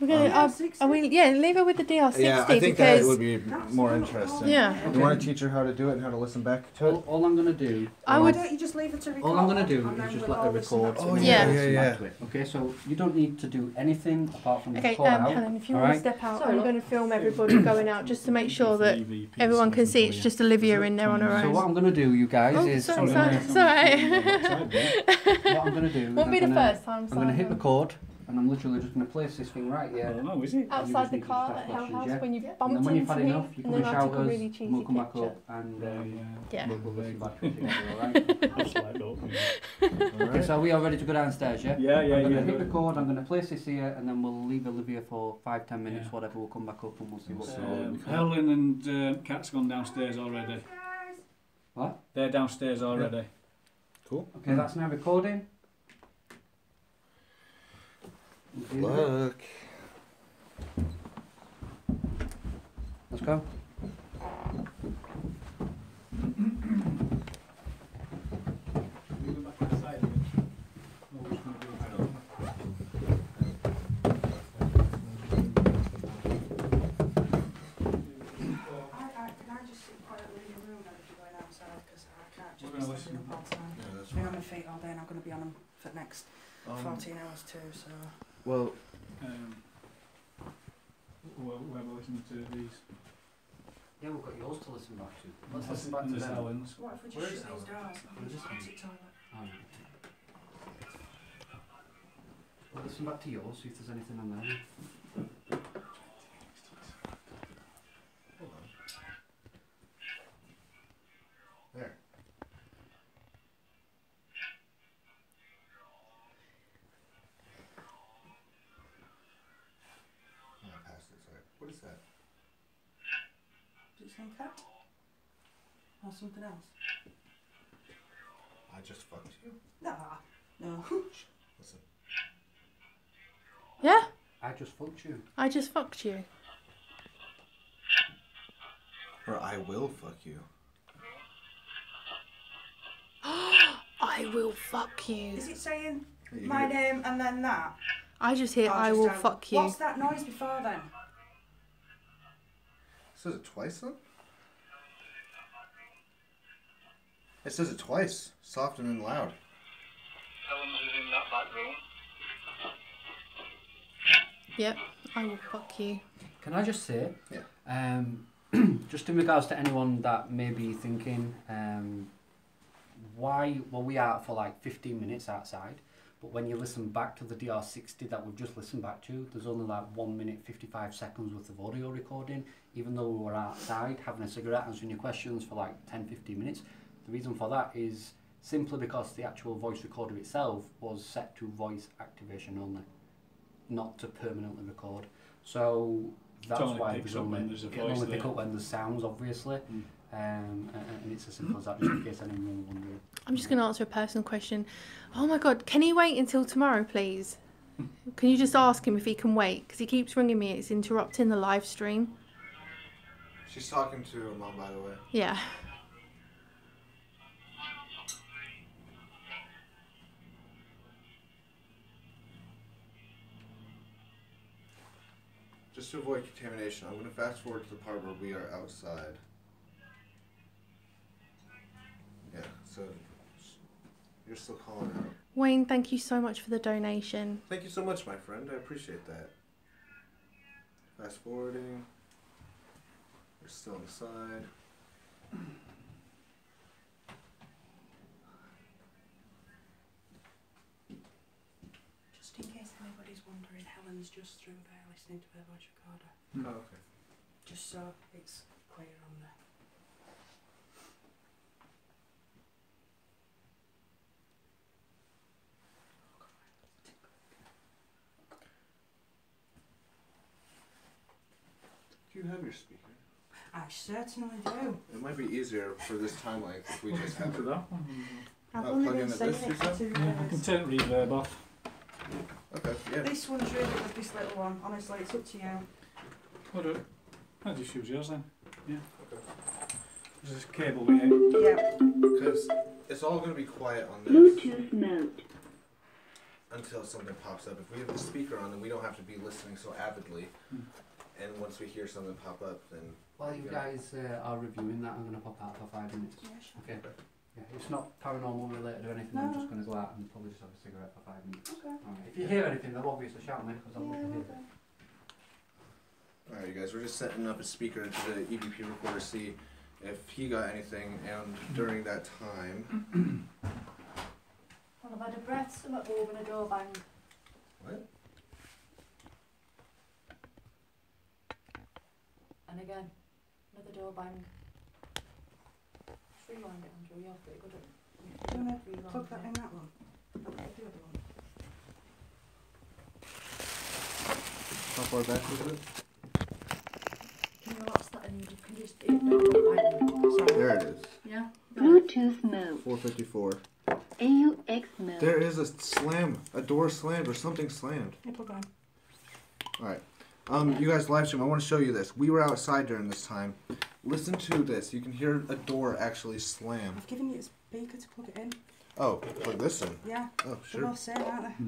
we're gonna, leave her with the DR60
Yeah, I think
because
that would be
That's
more
not
interesting.
Yeah.
You want to teach her how to do it and how to listen back to it?
All I'm going to do...
I
Why
would-
don't you just leave it to record?
All I'm going to do
and then
is just
we'll
let her
all listen
record.
back
Oh,
to it?
yeah,
yeah,
listen
yeah.
back to it. Okay, so you don't need to do anything apart from
Okay,
just call out.
Helen, if you want
alright?
to step out,
Sorry,
I'm
love.
going to film everybody going out just to make sure that everyone can see it's just Olivia in there on her
So what
own.
I'm going to do, you guys,
Oh,
is...
sorry,
I'm gonna-
sorry.
what I'm going to do is
Won't be the first time,
I'm going to hit
Simon.
record, and I'm literally just going to place this thing right here.
Oh, no, is it?
Outside the
need to
car
just
at
have
Hell
questions,
House
yeah?
when you
And
bumped
then when you've
into
had
me
enough, you
and
come
then
and
I
shout
took a
us,
really
and
cheesy
we'll come back
picture.
up, and
Yeah.
we'll listen back to it together, alright?
That's like that.
Okay, so are we all ready to go downstairs, yeah?
Yeah,
I'm going to
yeah.
hit record, I'm going to place this here, and then we'll leave Olivia for 5-10 minutes,
Yeah.
whatever, we'll come back up and we'll see what's going on.
Helen and Kat's gone downstairs already.
What?
They're downstairs already.
Cool.
Okay, that's now recording.
Good luck.
Let's go.
Can I just sit quietly in the room then if you're going outside? Because I can't just
We're
be
gonna
standing
listen.
up all the time.
Yeah, that's
I've been on
fine.
my feet all day and I'm going to be on them for the next 14 hours too, so...
Well,
Whoever listened to these.
Yeah, we've got yours to listen back to. Let's listen back to
There's
them.
Helen's.
What if we
Where
just
is
shut these
Helen?
doors?
Where is
Just
Helen?
exit toilet.
Alright. Well, listen back to yours, see if there's anything on there.
Hold on. There. Oh, I passed it, sorry. What is that?
Does it say cat? Or something else?
I just fucked you.
Nah. No.
Listen.
Yeah?
I just fucked you.
I just fucked you.
Or I will fuck you.
I will fuck you.
Is it saying
You
my
hear-
name and then that?
I just hear
Or
I
just
will
out?
fuck you.
What's that noise before then?
Says it twice then? It says it twice. Soft and then loud.
Helen is in that back room.
Yep, I will fuck you.
Can I just say,
Yeah.
just in regards to anyone that may be thinking, why, well, we are for like 15 minutes outside, but when you listen back to the DR60 that we've just listened back to, there's only like 1 minute 55 seconds worth of audio recording, even though we were outside having a cigarette answering your questions for like 10-15 minutes. The reason for that is simply because the actual voice recorder itself was set to voice activation only, not to permanently record. So that's
only
why
picks
there's
up
only,
when there's a
it'll
voice
only pick
there.
up when there's sounds, obviously. And it's as simple as that, just in case anyone was wondering.
I'm just going to answer a personal question. Oh my god, can he wait until tomorrow, please? Can you just ask him if he can wait? Because he keeps ringing me. It's interrupting the live stream.
She's talking to her mom, by the way.
Yeah.
Just to avoid contamination, I'm going to fast forward to the part where we are outside. Yeah, so you're still calling out.
Wayne, thank you so much for the donation.
Thank you so much, my friend. I appreciate that. Fast forwarding. We're still inside.
Just in case anybody's wondering, Helen's just through there listening to her voice recorder.
Oh, okay.
Just so it's clear on there.
Do you have your speaker?
I certainly do.
It might be easier for this time length if we just have
To
it.
that one.
I've
Oh,
only
plug
been
into
saying
this,
it
you
for
said?
2
Yeah, I can
years.
turn reverb off.
Okay, yeah.
This one's really good, this little one. Honestly, it's up to you.
What do it? I'll just use yours then. Yeah.
Okay.
There's this cable we hit.
Yeah.
Because it's all going to be quiet on this
Bluetooth mode.
until something pops up. If we have the speaker on, then we don't have to be listening so avidly. And once we hear something pop up, then...
While you guys are reviewing that, I'm going to pop out for 5 minutes.
Yeah, sure.
Okay. Yeah, it's not paranormal related or anything. I'm just going to go out and probably just have a cigarette for 5 minutes.
Okay.
Alright. If you hear anything, then obviously shout me because I'll
Yeah,
love to hear
okay.
it.
Alright, you guys, we're just setting up a speaker into the EVP recorder, see if he got anything, and during that time...
Well, I've had a breath, some at home and a door bang.
What?
And again, another door bang. Just rewind it, Andrew. You're pretty good at
Do you want to
rewind
plug that
it.
in that one? I'll plug the other one.
How far back was it?
Can you watch that and you can just hit the door bang?
Sorry.
There it is.
Yeah?
Bluetooth mode.
454.
AUX mode.
There is a slam, a door slammed or something slammed.
Yeah, plug it in.
Alright. You guys live stream, I want to show you this. We were outside during this time. Listen to this. You can hear a door actually slam.
I've given you a speaker to plug it in.
Oh, plug this in.
Yeah.
Oh,
They're
sure.
both same, aren't they?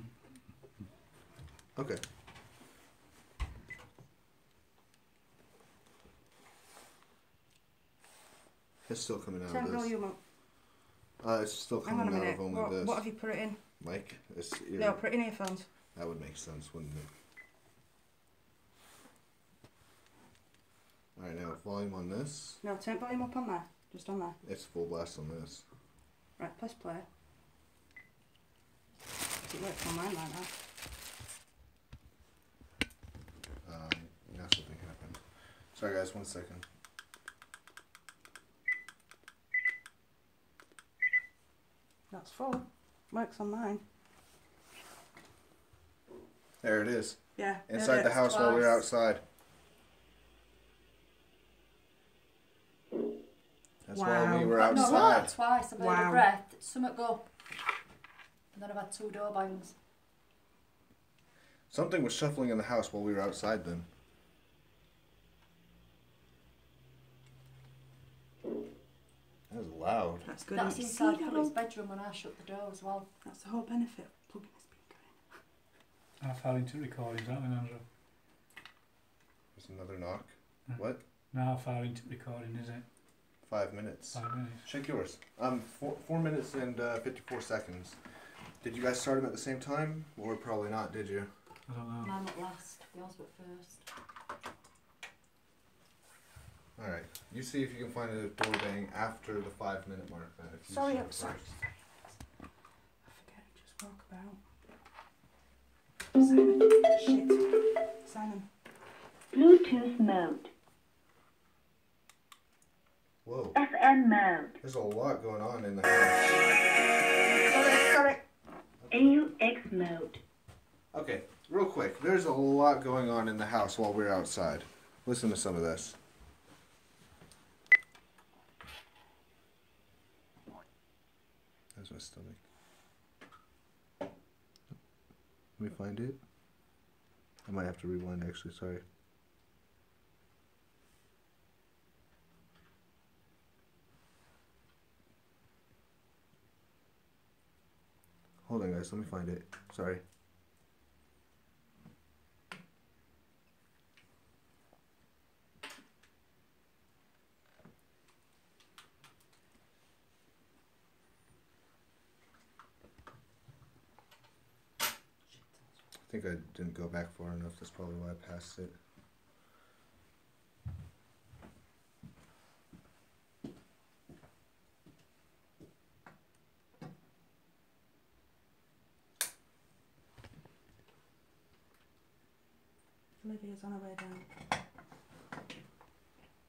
Okay. It's still coming out
Turn
of this.
volume up.
It's still
Hang on
coming
a
out
minute.
of only this.
What have you put it in?
Mike, it's
No, put it in earphones.
that would make sense, wouldn't it? Alright, now volume on this.
No, turn volume up on there. Just on there.
It's full blast on this.
Right, press play. It works on mine like that.
Sorry guys, 1 second.
That's full. Works on mine.
There it is.
Yeah.
Inside the house while we were outside. That's while we were
No,
outside.
not twice. I've heard a breath. Something go. And then I've had 2 door bangs.
Something was shuffling in the house while we were outside then. That was loud.
That's good.
That's inside Philip's bedroom when I shut the door as well.
That's the whole benefit of plugging this speaker in.
How far into recordings, aren't we, Andrew?
There's another knock.
Yeah.
What?
Now how far into recording is it?
5 minutes.
5 minutes.
Check yours. 4 minutes and 54 seconds. Did you guys start them at the same time? Or probably not, did you?
I don't know.
Mine went last. Yours went first.
Alright. You see if you can find a door bang after the 5 minute mark then. If you
Sorry,
start
I'm sorry.
first.
I forget. Just walk about. Simon. Shit. Simon.
Bluetooth mode.
Whoa.
FM mode.
There's a lot going on in the house.
Sorry.
AUX mode.
Okay, real quick. There's a lot going on in the house while we're outside. Listen to some of this. That's my stomach. Let me find it. I might have to rewind actually, sorry. Hold on guys, let me find it. Sorry. I think I didn't go back far enough, that's probably why I passed it.
Olivia's on her way down.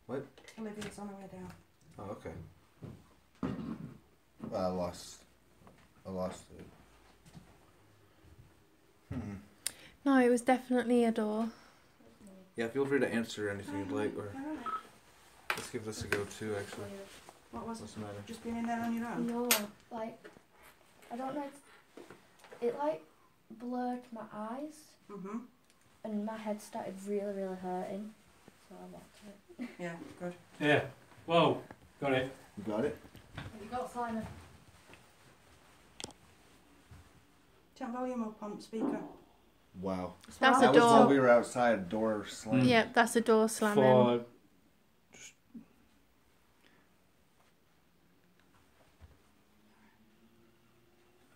What?
Olivia's on her way down.
Oh, okay. Well, I lost it.
No, it was definitely a door.
Yeah, feel free to answer anything you'd like, or let's give this a go too, actually.
What was it?
What's the matter?
Just being in there on your own?
No, like, I don't know. It like blurred my eyes.
Mm-hmm.
And my head started really, really hurting. So I walked it.
Yeah, good.
Yeah. Whoa. Got it.
You got it?
Have you got Simon?
Turn volume up on speaker.
Wow.
That's
That
a
was while
door.
we were outside, a door slammed.
Yep, that's a door slamming.
For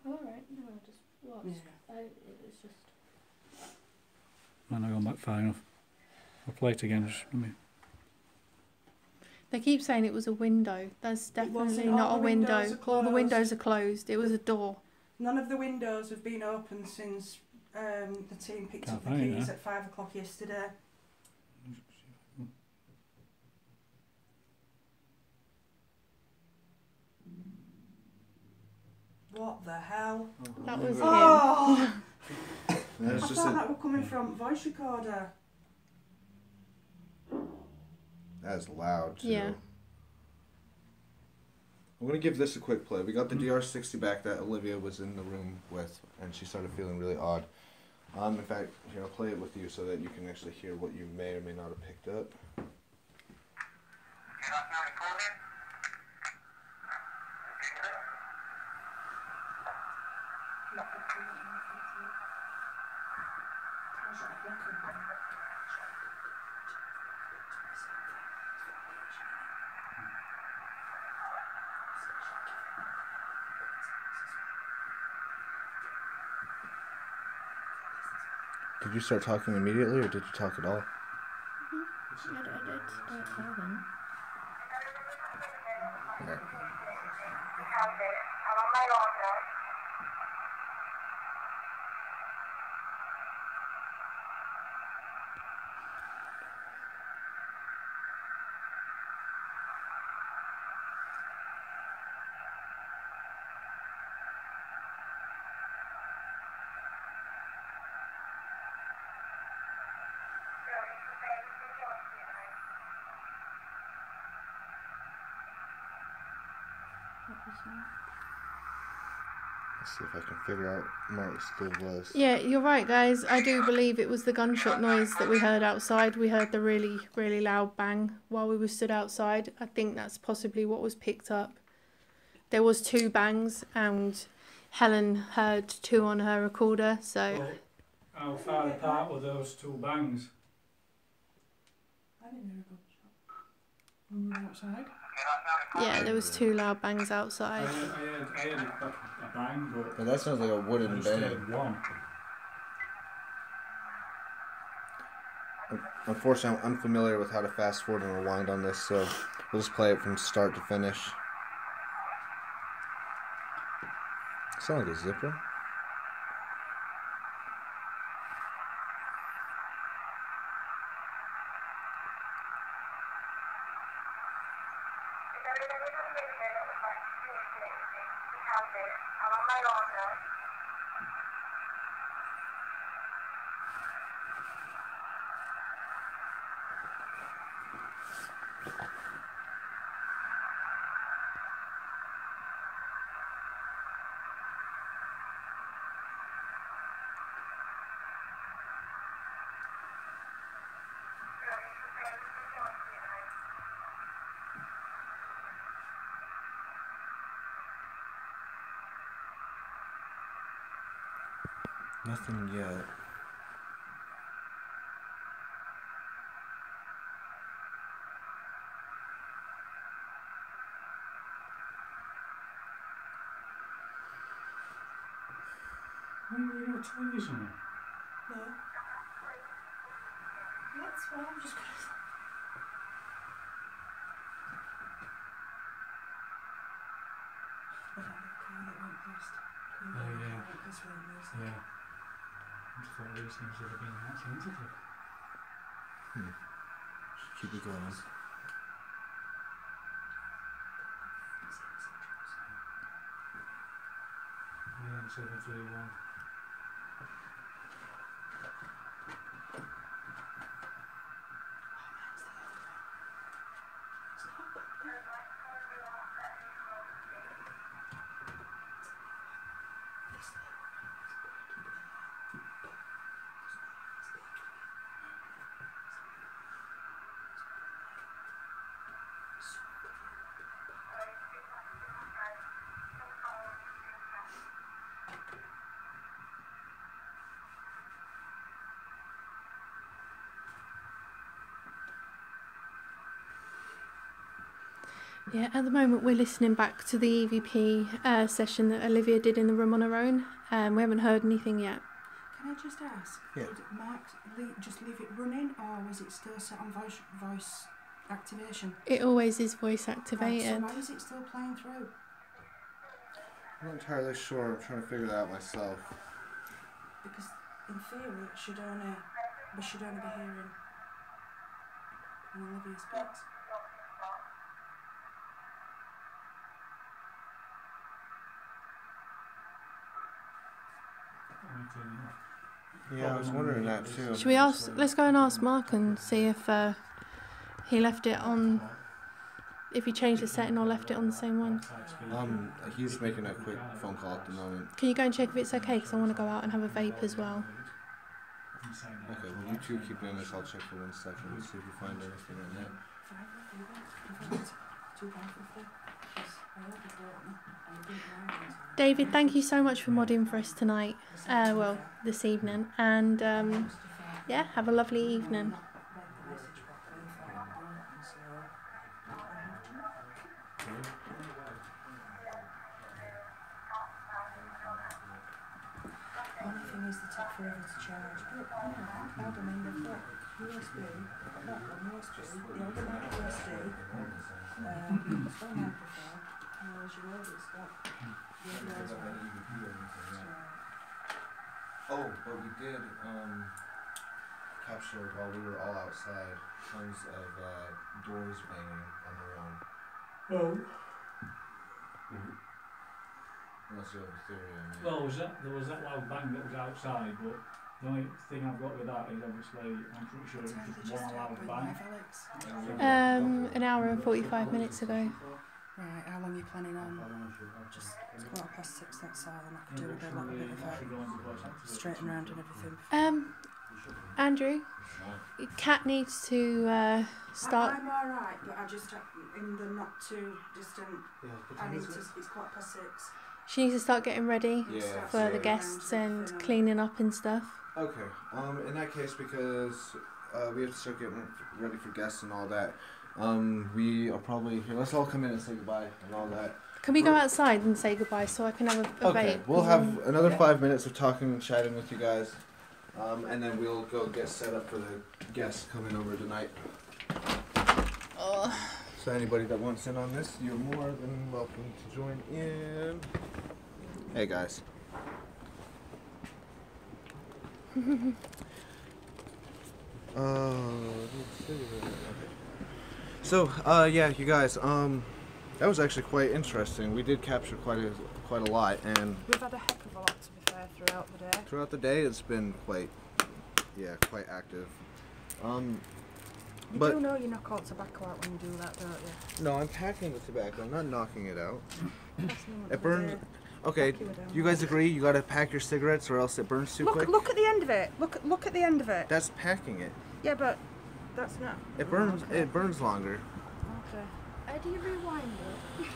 Alright, no, I just watched.
Yeah.
It's just.
I'm not going back far enough. I'll play it again. Just let me.
They keep saying it was a window. That's definitely
wasn't.
not
All
a
the
window.
windows are
All the
closed.
windows are closed. It was a door.
None of the windows have been open since the team picked
Can't
up the
find it,
keys
huh?
at 5 o'clock yesterday. What the hell?
That was him.
Oh!
There's
I
just
thought
a,
that were coming from voice recorder.
that's loud too.
Yeah.
I'm gonna give this a quick play. We got the DR60 back that Olivia was in the room with, and she started feeling really odd. In fact, here I'll play it with you so that you can actually hear what you may or may not have picked up.
Get up there recording.
Did you start talking immediately, or did you talk at all?
I did start talking.
Alright.
I'm on my own now.
Let's see if I can figure out where it still was.
Yeah, you're right, guys. I do believe it was the gunshot noise that we heard outside. We heard the really, really loud bang while we were stood outside. I think that's possibly what was picked up. There was 2 bangs, and Helen heard 2 on her recorder. So
Well, how far apart were those 2 bangs?
I didn't hear a gunshot. When we were outside.
yeah, there was 2 loud bangs
I
outside.
heard a bang,
But that sounds like a
I
wooden
just
bang.
heard one.
Unfortunately, I'm unfamiliar with how to fast forward and rewind on this, so we'll just play it from start to finish. Sound like a zipper? Nothing yet.
Why were you on television?
No. That's what I'm just gonna say. But I had a car that went past.
Oh, yeah.
Went past where it was.
Yeah. I just thought these things would have been that sensitive.
Keep it going.
Yeah, 731.
Yeah, at the moment we're listening back to the EVP session that Olivia did in the room on her own. We haven't heard anything yet.
Can I just ask?
Yeah.
Did Mark just leave it running, or was it still set on voice activation?
It always is voice
Right,
activated.
so why is it still playing through?
I'm not entirely sure. I'm trying to figure that out myself.
Because in theory, we should only be hearing when Olivia speaks.
Yeah, I was wondering that too.
Should we ask? Let's go and ask Mark and see if he left it on. If he changed the setting or left it on the same one.
He's making a quick phone call at the moment.
Can you go and check if it's okay? Because I want to go out and have a vape as well.
Okay, well you two keep doing this. I'll check for 1 second and see if we find anything on that.
David, thank you so much for modding for us tonight. Well, this evening, and yeah, have a lovely evening.
Only thing is they take forever to charge. But I mean, they've got USB, that one USB, the other micro SD, it's got a microphone, whereas your audio's got the audio as well.
Oh, but we did capture while we were all outside tons of doors banging on their own.
Oh.
Unless you have a theory on it.
Well, there was that loud bang that was outside, but the only thing I've got with that is obviously, I'm pretty sure it was just one loud bang.
An hour and 45 minutes ago.
Right, how long are you planning on? Just it's 6:15, that's all, and I could do with a little bit of straighten around and everything.
Andrew, Kat needs to start.
I'm alright, but I just in the not too distant. I need to. It's 6:15.
She needs to start getting ready
Yeah.
for the guests and cleaning up and stuff.
Okay. In that case, because we have to start getting ready for guests and all that. We are probably here. Let's all come in and say goodbye and all that.
Can we go outside and say goodbye so I can have a
Okay.
vape?
We'll have another 5 minutes of talking and chatting with you guys, and then we'll go get set up for the guests coming over tonight. So anybody that wants in on this, you're more than welcome to join in. Hey guys. Let's see. So, yeah, you guys, that was actually quite interesting. We did capture quite a lot, and
We've had a heck of a lot, to be fair, throughout the day.
throughout the day it's been quite active.
You
but
do know you knock all tobacco out when you do that, don't you?
no, I'm packing the tobacco. I'm not knocking it out.
That's not
It burns. Okay,
Fuck you with them.
you guys agree? You gotta pack your cigarettes, or else it burns too quick.
Look at the end of it. Look at the end of it.
That's packing it.
Yeah, but that's not.
It burns.
Okay.
It burns longer.
Okay.
Do you rewind it?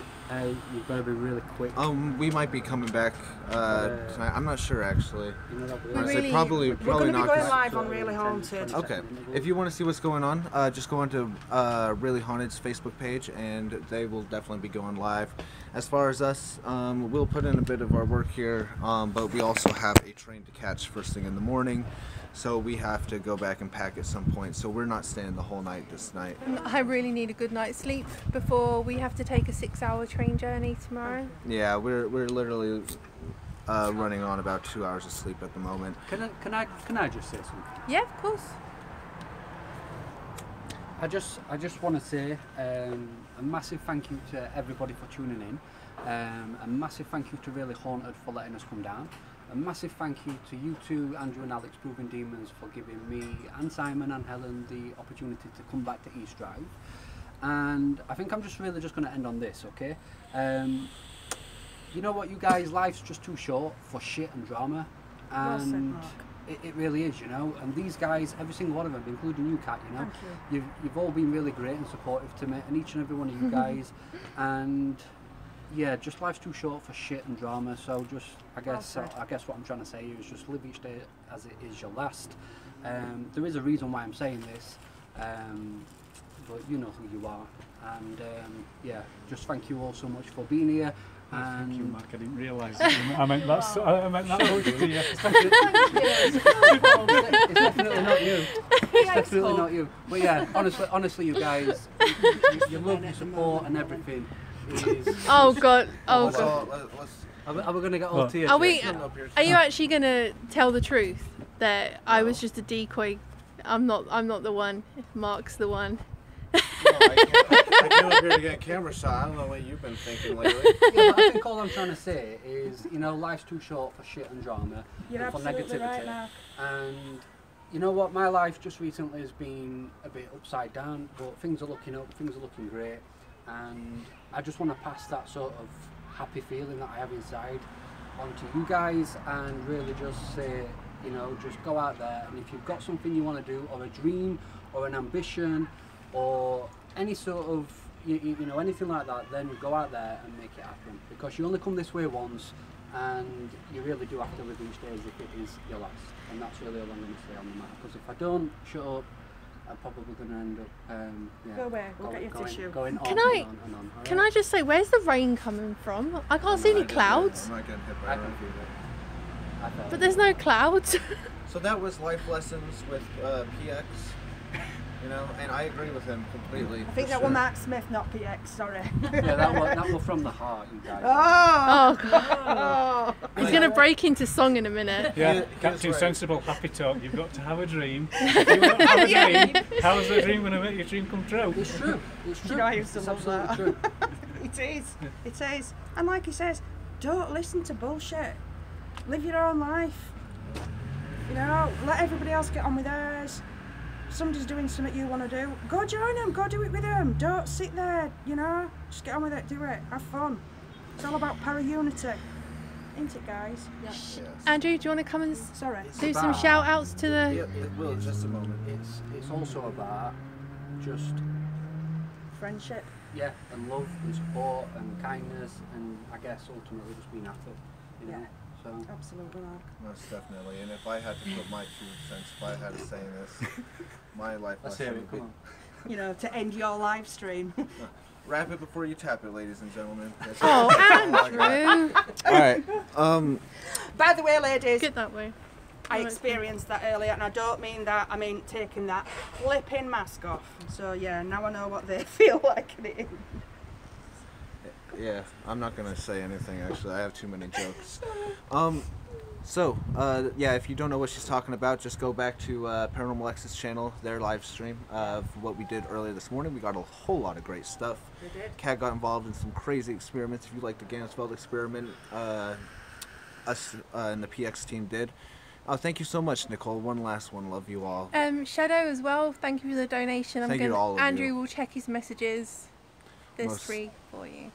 You've got to be really quick.
We might be coming back tonight. I'm not sure actually.
You know that
Honestly,
really-
probably
We're going to be
not.
going
'Cause-
live on Really Haunted.
Okay. If you want to see what's going on, just go onto Really Haunted's Facebook page, and they will definitely be going live. As far as us, we'll put in a bit of our work here, but we also have a train to catch first thing in the morning, so we have to go back and pack at some point. So we're not staying the whole night this night.
I really need a good night's sleep before we have to take a 6-hour train journey tomorrow.
Yeah, we're literally running on about 2 hours of sleep at the moment.
Can I just say something?
Yeah, of course.
I just want to say a massive thank you to everybody for tuning in. A massive thank you to Really Haunted for letting us come down. A massive thank you to you two, Andrew and Alex Proving Demons, for giving me and Simon and Helen the opportunity to come back to East Drive. And I think I'm just going to end on this, okay? You know what, you guys, life's just too short for shit and drama.
Well said,
And
Mark.
it really is, you know. And these guys, every single one of them, including you, Kat, you know,
Thank
you've all been really great and supportive to me, and each and every one of you guys. And yeah, just life's too short for shit and drama. So just, I guess what I'm trying to say is just live each day as it is your last. There is a reason why I'm saying this, but you know who you are. And yeah, just thank you all so much for being here. And
Thank you, Mark. I didn't realise that. I meant that much to you.
It's definitely not you. It's definitely not you. But yeah, honestly, you guys, your love, your support, and everything is.
Oh God. Oh
Let's
God.
all- let's-
Are we gonna get all tears?
Are we?
stand up here.
Are you actually gonna tell the truth that I was just a decoy? I'm not the one. Mark's the one.
No, I came up here to get a camera shot. I don't know what you've been thinking lately.
Yeah, but I think all I'm trying to say is, you know, life's too short for shit and drama,
You're
and for
absolutely
negativity.
right, Mark.
And you know what, my life just recently has been a bit upside down, but things are looking up, things are looking great, and I just want to pass that sort of happy feeling that I have inside onto you guys, and really just say, you know, just go out there, and if you've got something you want to do, or a dream, or an ambition, or any sort of, you know, anything like that, then go out there and make it happen, because you only come this way once, and you really do have to live each day as if it is your last. And that's really all I'm going to say on the matter, because if I don't shut up, I'm probably going to end up yeah,
Go away, we'll get you a tissue.
going on
Can
and
I-
on and on.
Can I just say, where's the rain coming from? I can't see any clouds.
I'm not getting hit by
I
a
can
roof
feel
either.
I felt
But
it.
there's no clouds.
So that was life lessons with PX, you know, and I agree with him completely.
I think that was Mark Smith, not PX, sorry.
Yeah, that was from the heart, you guys.
Oh!
Oh God. He's gonna break into song in a minute.
Yeah,
He
Captain
was right.
Sensible, happy talk. You've got to have a dream. If you don't have a dream, how's the dream going to make your dream come true?
It's true. It's true.
You know, I used to
It's
love
absolutely
that.
true.
It is. It is. And like he says, don't listen to bullshit. Live your own life. You know, let everybody else get on with theirs. somebody's doing something you want to do, go join them, go do it with them. Don't sit there, you know. Just get on with it, do it, have fun. It's all about para-unity, ain't it, guys?
Yes.
Andrew, do you want to come and
Sorry.
do some shout outs to the...
Yep, it will, just a moment.
It's also about just
Friendship.
yeah, and love and support and kindness, and I guess ultimately just being happy, you know.
Yeah.
So
Absolutely, Mark.
Most definitely. And if I had to put my 2 cents, if I had to say this, my life
let's hear
lesson
it.
would
Come
be
on.
You know, to end your live stream.
wrap it before you tap it, ladies and gentlemen. That's
Oh,
it.
Andrew!
All right.
By the way, ladies,
Get that way.
I experienced that earlier, and I don't mean that, I mean taking that flipping mask off. So yeah, now I know what they feel like it is.
Yeah, I'm not gonna say anything. Actually, I have too many jokes. Yeah, if you don't know what she's talking about, just go back to Paranormal X's channel, their live stream of what we did earlier this morning. We got a whole lot of great stuff.
We did.
Kat got involved in some crazy experiments. If you like the Ganasfeld experiment, us and the PX team did. Thank you so much, Nicole. One last one. Love you all.
Shadow as well, thank you for the donation.
Thank you to all of
Andrew
you.
will check his messages. There's
Most-
3 for you.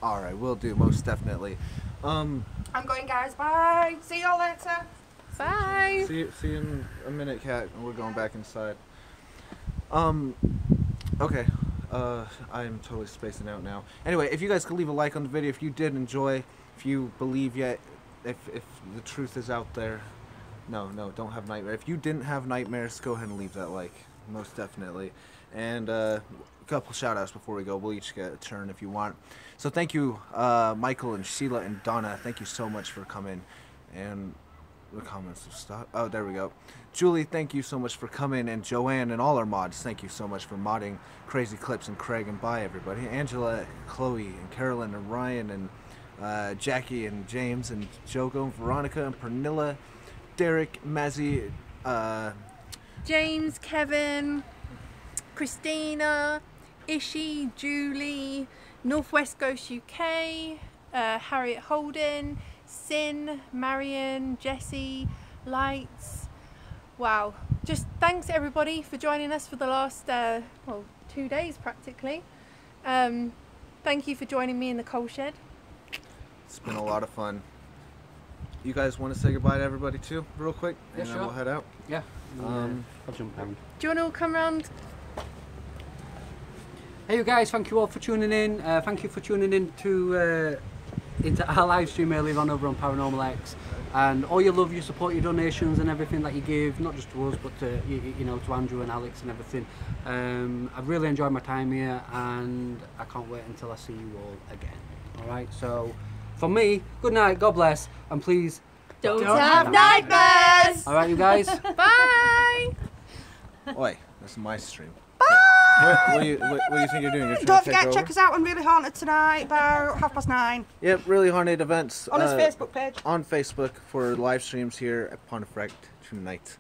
All right, we'll do, most definitely.
I'm going, guys. Bye. See y'all later.
Bye!
See you in a minute, Kat, and we're going back inside. Okay. I'm totally spacing out now. Anyway, if you guys could leave a like on the video if you did enjoy, if you believe yet, if the truth is out there. No, don't have nightmares. If you didn't have nightmares, go ahead and leave that like, most definitely. And a couple shout outs before we go. We'll each get a turn if you want. So thank you, Michael and Sheila and Donna. Thank you so much for coming. And the comments have stopped. Oh, there we go. Julie, thank you so much for coming. And Joanne and all our mods, thank you so much for modding Crazy Clips and Craig. And bye, everybody. Angela, Chloe, and Carolyn, and Ryan, and Jackie, and James, and Jogo, and Veronica, and Pernilla, Derek, Mazzy,
James, Kevin, Christina, Ishi, Julie, Northwest Ghost UK, Harriet Holden, Sin, Marion, Jessie, Lights. Wow. Just thanks everybody for joining us for the last 2 days practically. Thank you for joining me in the coal shed.
It's been a lot of fun. You guys want to say goodbye to everybody too, real quick?
Yeah,
and
sure.
then we'll head out.
Yeah. I'll jump down.
Do you want to all come round?
Hey you guys, thank you all for tuning in. Thank you for tuning in to into our live stream earlier on over on Paranormal X. And all your love, your support, your donations and everything that you give, not just to us but to, you know, to Andrew and Alex and everything. I've really enjoyed my time here and I can't wait until I see you all again. Alright, so from me, good night, God bless, and please
Don't have nightmares!
Alright you guys?
Bye!
Oi, this is my stream. What do you think you're doing? You're trying
Don't
to take
forget,
over?
check us out on Really Haunted tonight about 9:30
Yep, Really Haunted events.
on his Facebook page.
On Facebook for live streams here at Pontefract tonight.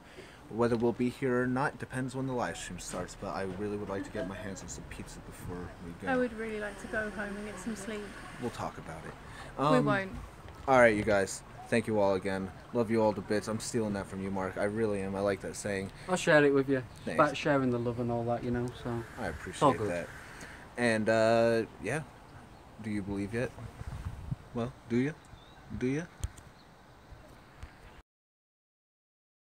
Whether we'll be here or not depends when the live stream starts, but I really would like to get my hands on some pizza before we go.
I would really like to go home and get some sleep.
We'll talk about it.
We won't.
Alright, you guys. Thank you all again. Love you all to bits. I'm stealing that from you, Mark. I really am. I like that saying.
I'll share it with you. It's
Thanks.
about sharing the love and all that, you know, so
I
all
appreciate
good.
that. And, yeah. Do you believe yet? Well, do you? Do you?